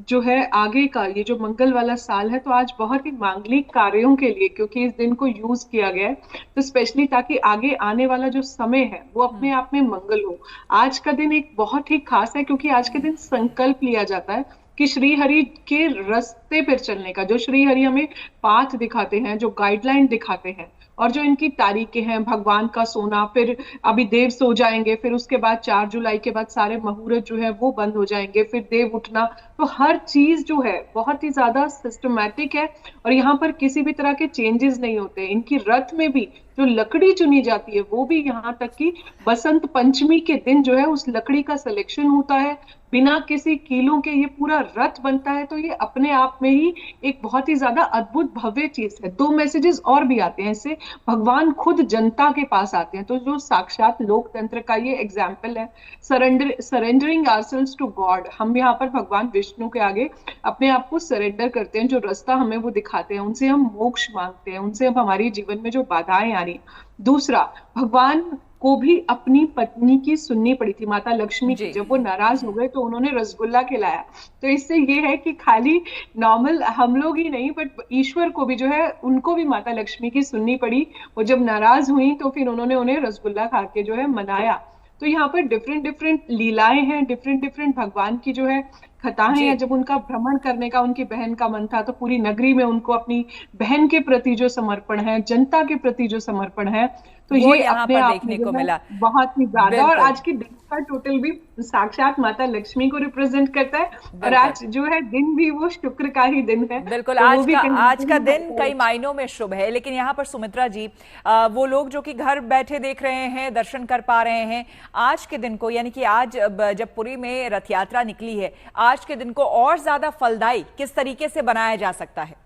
जो है आगे का ये जो मंगल वाला साल है, तो आज बहुत ही मांगलिक कार्यों के लिए, क्योंकि इस दिन को यूज किया गया है, तो स्पेशली ताकि आगे आने वाला जो समय है वो अपने आप में मंगल हो। आज का दिन एक बहुत ही खास है क्योंकि आज के दिन संकल्प लिया जाता है कि श्री हरि के रास्ते पर चलने का। जो श्री हरि हमें पाथ दिखाते हैं, जो गाइडलाइन दिखाते हैं, और जो इनकी तारीखें हैं, भगवान का सोना, फिर अभी देव सो जाएंगे, फिर उसके बाद 4 जुलाई के बाद सारे मुहूर्त जो है वो बंद हो जाएंगे, फिर देव उठना, तो हर चीज जो है बहुत ही ज्यादा सिस्टमैटिक है और यहाँ पर किसी भी तरह के चेंजेस नहीं होते। इनकी रथ में भी जो लकड़ी चुनी जाती है वो भी यहाँ तक कि बसंत पंचमी के दिन जो है उस लकड़ी का सिलेक्शन होता है, बिना किसी कीलों के ये पूरा रथ बनता है। तो ये अपने आप में ही एक बहुत ही ज्यादा अद्भुत भव्य चीज है। 2 मैसेजेस और भी आते हैं इससे, भगवान खुद जनता के पास आते हैं। तो जो साक्षात लोकतंत्र का ये एग्जाम्पल है, सरेंडरिंग आवरसेल्व्स टू गॉड। हम यहाँ पर भगवान विष्णु के आगे अपने आप को सरेंडर करते हैं। जो रास्ता हमें वो दिखाते हैं, उनसे हम मोक्ष मांगते हैं, उनसे अब हमारी जीवन में जो बाधाएं आ रही। दूसरा, भगवान को भी अपनी पत्नी की सुननी पड़ी थी, माता लक्ष्मी की। जब वो नाराज हो गए तो उन्होंने रसगुल्ला खिलाया। तो इससे ये है कि खाली नॉर्मल हम लोग ही नहीं, बट ईश्वर को भी जो है उनको भी माता लक्ष्मी की सुननी पड़ी। वो जब नाराज हुई तो फिर उन्होंने उन्हें रसगुल्ला खा के जो है मनाया। तो यहाँ पर डिफरेंट डिफरेंट लीलाएं हैं, डिफरेंट डिफरेंट भगवान की जो है कथाएं हैं। जब उनका भ्रमण करने का उनकी बहन का मन था, तो पूरी नगरी में उनको अपनी बहन के प्रति जो समर्पण है, जनता के प्रति जो समर्पण है, तो वो ये यहाँ अपने पर आप देखने में को जो है मिला। बहुत ही ज्यादा। और बिल्कुल। आज के दिन का टोटल भी साक्षात माता लक्ष्मी को रिप्रेजेंट करता है, और आज जो है दिन भी वो शुक्र का ही दिन है। बिल्कुल, तो वो आज भी का कहीं दिन कई मायनों में शुभ है। लेकिन यहाँ पर सुमित्रा जी, वो लोग जो कि घर बैठे देख रहे हैं, दर्शन कर पा रहे हैं, आज के दिन को, यानी कि आज जब पुरी में रथ यात्रा निकली है, आज के दिन को और ज्यादा फलदायी किस तरीके से बनाया जा सकता है?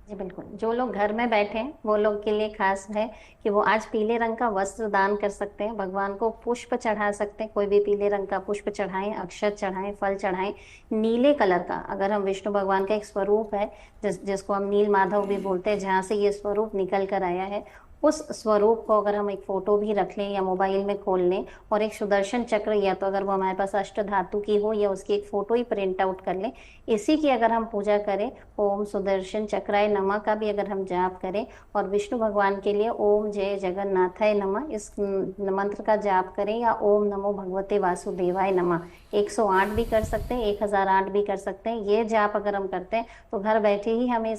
जी बिल्कुल, जो लोग घर में बैठे हैं वो लोग के लिए खास है कि वो आज पीले रंग का वस्त्र दान कर सकते हैं, भगवान को पुष्प चढ़ा सकते हैं, कोई भी पीले रंग का पुष्प चढ़ाएं, अक्षत चढ़ाएं, फल चढ़ाएं। नीले कलर का, अगर हम विष्णु भगवान का एक स्वरूप है जिसको हम नील माधव भी बोलते हैं, जहाँ से ये स्वरूप निकल कर आया है, उस स्वरूप को अगर हम एक फोटो भी रख लें या मोबाइल में खोल लें, और एक सुदर्शन चक्र, या तो अगर वो हमारे पास अष्ट धातु की हो या उसकी एक फोटो ही प्रिंट आउट कर लें, इसी की अगर हम पूजा करें, ओम सुदर्शन चक्राय नमः का भी अगर हम जाप करें, और विष्णु भगवान के लिए ओम जय जगन्नाथाय नमः इस मंत्र का जाप करें, या ओम नमो भगवते वासुदेवाय नमः 108 भी कर सकते हैं, 1008 भी कर सकते हैं। ये जाप अगर हम करते हैं तो घर बैठे ही हमें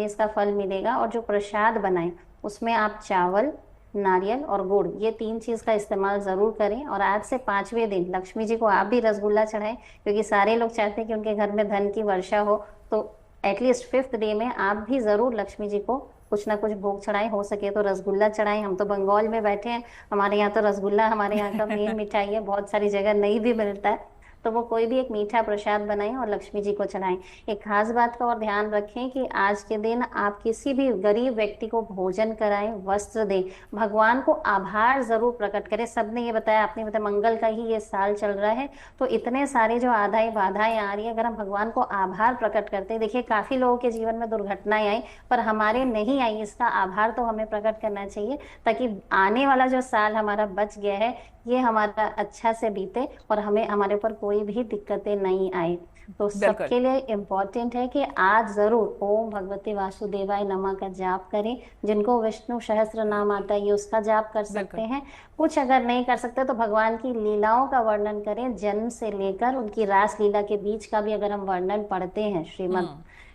इसका फल मिलेगा। और जो प्रसाद बनाएं उसमें आप चावल, नारियल और गुड़, ये 3 चीज का इस्तेमाल जरूर करें। और आज से 5वें दिन लक्ष्मी जी को आप भी रसगुल्ला चढ़ाएं, क्योंकि सारे लोग चाहते हैं कि उनके घर में धन की वर्षा हो। तो एटलीस्ट 5th डे में आप भी जरूर लक्ष्मी जी को कुछ ना कुछ भोग चढ़ाएं, हो सके तो रसगुल्ला चढ़ाएं। हम तो बंगाल में बैठे हैं, हमारे यहाँ तो रसगुल्ला हमारे यहाँ का मेन मिठाई है, बहुत सारी जगह नहीं भी मिलता है, तो वो कोई भी एक मीठा प्रसाद बनाएं और लक्ष्मी जी को चढ़ाएं। एक खास बात का और ध्यान रखें कि आज के दिन आप किसी भी गरीब व्यक्ति को भोजन कराएं, वस्त्र दें, भगवान को आभार जरूर प्रकट करें। सबने ये बताया, आपने बताया मंगल का ही ये साल चल रहा है, तो इतने सारे जो बाधाएं आ रही है, अगर हम भगवान को आभार प्रकट करते हैं, देखिए काफी लोगों के जीवन में दुर्घटनाएं आई पर हमारे नहीं आई, इसका आभार तो हमें प्रकट करना चाहिए, ताकि आने वाला जो साल हमारा बच गया है ये हमारा अच्छा से बीते और हमारे ऊपर कोई भी दिक्कतें नहीं आए। तो सबके लिए इम्पोर्टेंट है कि आज जरूर ओम भगवते वासुदेवाय नमः का जाप करें। जिनको विष्णु सहस्त्र नाम आता है ये उसका जाप कर सकते हैं। कुछ अगर नहीं कर सकते तो भगवान की लीलाओं का वर्णन करें, जन्म से लेकर उनकी रास लीला के बीच का भी अगर हम वर्णन पढ़ते हैं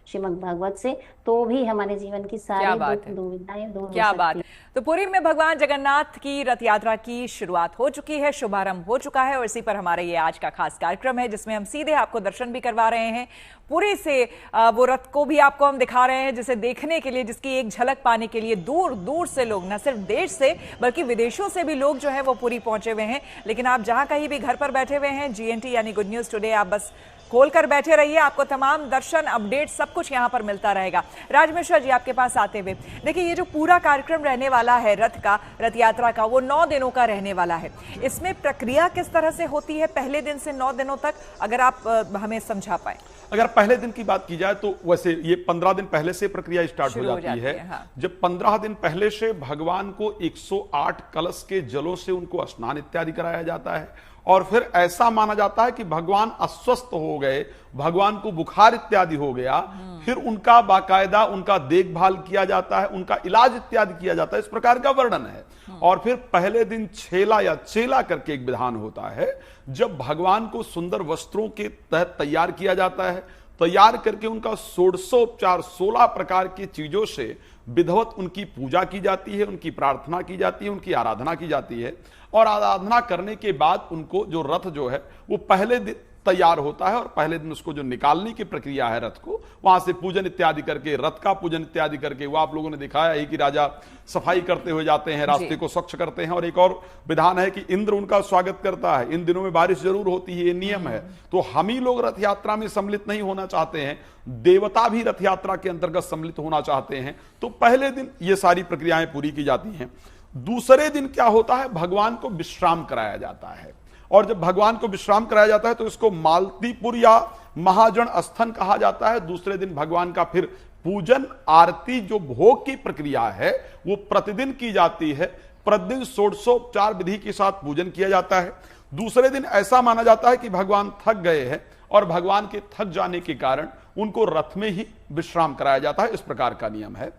श्रीमद् भागवत से, तो भी हमारे जीवन की सारी दुविधाएं दूर हो सकती हैं। क्या बात है। तो पुरी में भगवान जगन्नाथ की रथ यात्रा की शुरुआत हो चुकी है, शुभारंभ हो चुका है, और इसी पर हमारा ये आज का खास कार्यक्रम है, जिसमें हम सीधे आपको दर्शन भी करवा रहे हैं पुरी से। वो रथ को भी आपको हम दिखा रहे हैं, जिसे देखने के लिए, जिसकी एक झलक पाने के लिए दूर दूर से लोग, न सिर्फ देश से बल्कि विदेशों से भी लोग जो है वो पुरी पहुंचे हुए हैं। लेकिन आप जहां कहीं भी घर पर बैठे हुए हैं, GNT यानी गुड न्यूज टुडे आप बस खोलकर बैठे रहिए, आपको तमाम दर्शन, अपडेट सब कुछ यहां पर मिलता रहेगा। राज मिश्रा जी, आपके पास आते हुए, देखिए ये जो पूरा कार्यक्रम रहने वाला है रथ यात्रा का, वो 9 दिनों का रहने वाला है। इसमें प्रक्रिया किस तरह से होती है पहले दिन से 9 दिनों तक, अगर आप हमें समझा पाए? अगर पहले दिन की बात की जाए तो वैसे ये 15 दिन पहले से प्रक्रिया स्टार्ट हो जाती है। हाँ। जब 15 दिन पहले से भगवान को 108 कलश के जलों से उनको स्नान इत्यादि कराया जाता है, और फिर ऐसा माना जाता है कि भगवान अस्वस्थ हो गए, भगवान को बुखार इत्यादि हो गया, फिर उनका बाकायदा उनका देखभाल किया जाता है, उनका इलाज इत्यादि किया जाता है, इस प्रकार का वर्णन है। और फिर पहले दिन छेला या चेला करके एक विधान होता है, जब भगवान को सुंदर वस्त्रों के तहत तैयार किया जाता है, तैयार करके उनका 16 प्रकार की चीजों से विधवत उनकी पूजा की जाती है, उनकी प्रार्थना की जाती है, उनकी आराधना की जाती है। और आराधना करने के बाद उनको जो रथ जो है वो पहले दिन तैयार होता है, और पहले दिन उसको जो निकालने की प्रक्रिया है रथ को, वहां से पूजन इत्यादि करके, रथ का पूजन इत्यादि करके, वो आप लोगों ने दिखाया है कि राजा सफाई करते हुए जाते हैं, रास्ते को स्वच्छ करते हैं। और एक और विधान है कि इंद्र उनका स्वागत करता है। इन दिनों में बारिश जरूर होती है, ये नियम है। तो हम ही लोग रथ यात्रा में सम्मिलित नहीं होना चाहते हैं, देवता भी रथ यात्रा के अंतर्गत सम्मिलित होना चाहते हैं, तो पहले दिन ये सारी प्रक्रियाएं पूरी की जाती हैं। दूसरे दिन क्या होता है, भगवान को विश्राम कराया जाता है, और जब भगवान को विश्राम कराया जाता है तो इसको मालतीपुर या महाजन स्थन कहा जाता है। दूसरे दिन भगवान का फिर पूजन, आरती, जो भोग की प्रक्रिया है वो प्रतिदिन की जाती है। प्रतिदिन 16 विधि के साथ पूजन किया जाता है। दूसरे दिन ऐसा माना जाता है कि भगवान थक गए हैं, और भगवान के थक जाने के कारण उनको रथ में ही विश्राम कराया जाता है, इस प्रकार का नियम है।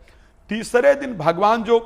तीसरे दिन भगवान जो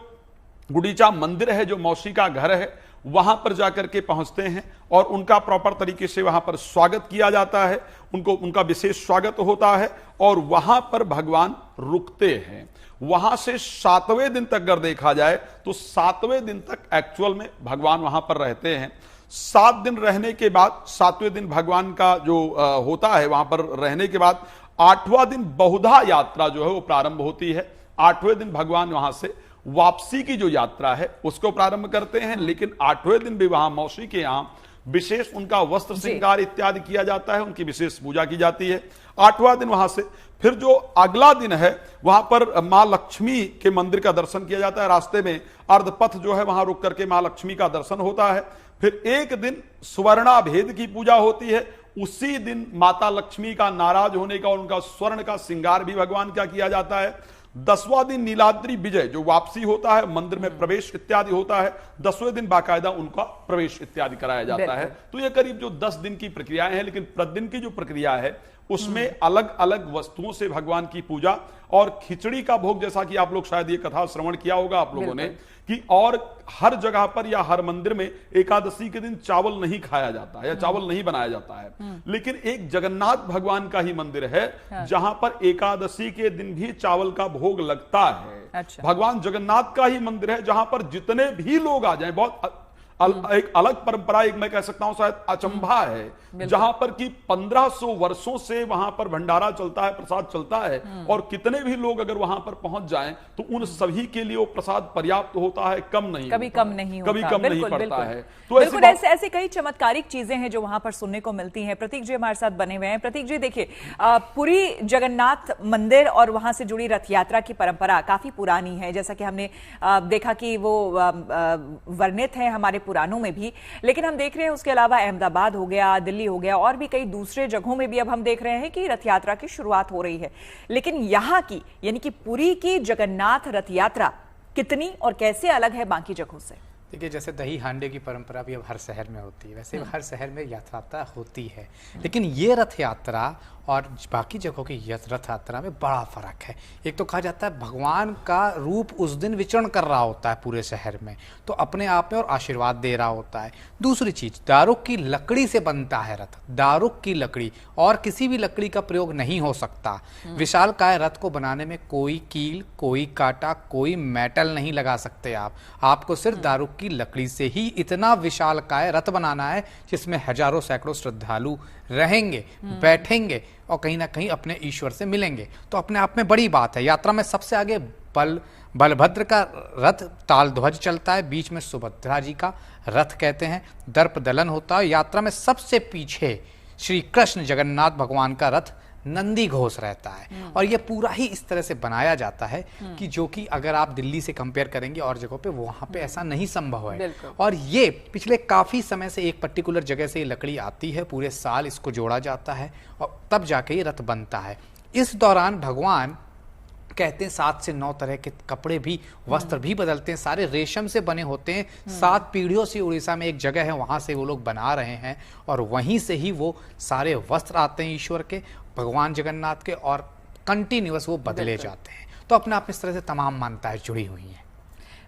गुडीचा मंदिर है, जो मौसी का घर है, वहां पर जाकर के पहुंचते हैं और उनका प्रॉपर तरीके से वहां पर स्वागत किया जाता है, उनका विशेष स्वागत होता है और वहां पर भगवान रुकते हैं। वहां से 7वें दिन तक अगर देखा जाए तो 7वें दिन तक एक्चुअल में भगवान वहां पर रहते हैं। 7 दिन रहने के बाद 7वें दिन भगवान का जो होता है वहां पर रहने के बाद 8वां दिन बहुधा यात्रा जो है वो प्रारंभ होती है। 8वें दिन भगवान वहां से वापसी की जो यात्रा है उसको प्रारंभ करते हैं, लेकिन 8वें दिन भी वहां मौसी के यहां विशेष उनका वस्त्र श्रृंगार इत्यादि किया जाता है, उनकी विशेष पूजा की जाती है। 8वां दिन वहां से फिर जो अगला दिन है वहां पर मां लक्ष्मी के मंदिर का दर्शन किया जाता है। रास्ते में अर्धपथ जो है वहां रुक करके मां लक्ष्मी का दर्शन होता है। फिर एक दिन स्वर्णाभेद की पूजा होती है। उसी दिन माता लक्ष्मी का नाराज होने का और उनका स्वर्ण का श्रृंगार भी भगवान का किया जाता है। 10वां दिन नीलाद्री विजय जो वापसी होता है, मंदिर में प्रवेश इत्यादि होता है। 10वें दिन बाकायदा उनका प्रवेश इत्यादि कराया जाता है। तो ये करीब जो 10 दिन की प्रक्रियाएं हैं, लेकिन प्रतिदिन की जो प्रक्रिया है उसमें अलग अलग वस्तुओं से भगवान की पूजा और खिचड़ी का भोग, जैसा कि आप लोग शायद ये कथा श्रवण किया होगा आप लोगों ने कि और हर जगह पर या हर मंदिर में एकादशी के दिन चावल नहीं खाया जाता है या चावल नहीं बनाया जाता है, लेकिन एक जगन्नाथ भगवान का ही मंदिर है जहां पर एकादशी के दिन भी चावल का भोग लगता है। अच्छा। भगवान जगन्नाथ का ही मंदिर है जहां पर जितने भी लोग आ जाएं, बहुत एक अलग परंपरा, एक मैं कह सकता हूं शायद अचंभा है, जहां पर कि 1500 वर्षों से वहां पर भंडारा चलता है, प्रसाद चलता है और कितने भी लोग अगर वहां पर पहुंच जाएं तो उन सभी के लिए वो प्रसाद पर्याप्त होता है, कम नहीं कभी होता कम नहीं होता, कभी कम नहीं बिल्कुल, पड़ता बिल्कुल। है। तो बिल्कुल ऐसे कई चमत्कारिक चीजें हैं जो वहां पर सुनने को मिलती हैं। प्रतीक जी हमारे साथ बने हुए हैं। प्रतीक जी देखिए, पूरी जगन्नाथ मंदिर और वहां से जुड़ी रथ यात्रा की परंपरा काफी पुरानी है, जैसा कि हमने देखा कि वो वर्णित है हमारे पुराणों में भी, लेकिन हम देख रहे हैं उसके अलावा अहमदाबाद हो गया, दिल्ली हो गया और भी कई दूसरे जगहों में भी अब हम देख रहे हैं कि रथ यात्रा की शुरुआत हो रही है। लेकिन यहाँ की यानी कि पुरी की जगन्नाथ रथ यात्रा कितनी और कैसे अलग है बाकी जगहों से? देखिए, जैसे दही हांडे की परंपरा भी अब हर शहर में होती है, वैसे हर शहर में यात्रा होती है, लेकिन ये रथ यात्रा और बाकी जगहों की रथ यात्रा में बड़ा फर्क है। एक तो कहा जाता है भगवान का रूप उस दिन विचरण कर रहा होता है पूरे शहर में, तो अपने आप में और आशीर्वाद दे रहा होता है। दूसरी चीज, दारुक की लकड़ी से बनता है रथ, दारुक की लकड़ी, और किसी भी लकड़ी का प्रयोग नहीं हो सकता। विशालकाय रथ को बनाने में कोई कील, कोई कांटा, कोई मेटल नहीं लगा सकते आपको सिर्फ दारुक की लकड़ी से ही इतना विशालकाय रथ बनाना है जिसमें हजारों सैकड़ों श्रद्धालु रहेंगे, बैठेंगे और कहीं ना कहीं अपने ईश्वर से मिलेंगे। तो अपने आप में बड़ी बात है। यात्रा में सबसे आगे बलभद्र का रथ ताल ध्वज चलता है, बीच में सुभद्रा जी का रथ कहते हैं, दर्प दलन होता है। यात्रा में सबसे पीछे श्री कृष्ण जगन्नाथ भगवान का रथ नंदी घोष रहता है और ये पूरा ही इस तरह से बनाया जाता है कि जो कि अगर आप दिल्ली से कंपेयर करेंगे और जगहों पे, वहां पे ऐसा नहीं संभव है। और ये पिछले काफी समय से एक पर्टिकुलर जगह से ये लकड़ी आती है, पूरे साल इसको जोड़ा जाता है और तब जाके ये रथ बनता है। इस दौरान भगवान कहते हैं 7 से 9 तरह के कपड़े भी, वस्त्र भी बदलते हैं, सारे रेशम से बने होते हैं। 7 पीढ़ियों से उड़ीसा में एक जगह है, वहां से वो लोग बना रहे हैं और वहीं से ही वो सारे वस्त्र आते हैं ईश्वर के, भगवान जगन्नाथ के, और कंटिन्यूअस वो बदले जाते हैं। तो अपने आप इस तरह से तमाम मान्यताएं जुड़ी हुई हैं।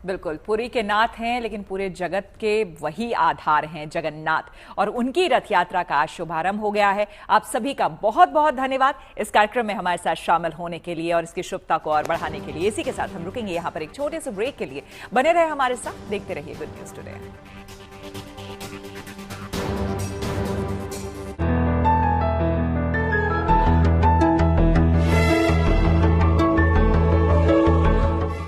बिल्कुल, पुरी के नाथ हैं लेकिन पूरे जगत के वही आधार हैं जगन्नाथ, और उनकी रथ यात्रा का आज शुभारंभ हो गया है। आप सभी का बहुत बहुत धन्यवाद इस कार्यक्रम में हमारे साथ शामिल होने के लिए और इसकी शुभता को और बढ़ाने के लिए। इसी के साथ हम रुकेंगे यहाँ पर एक छोटे से ब्रेक के लिए। बने रहे हमारे साथ, देखते रहिए गुड न्यूज टुडे।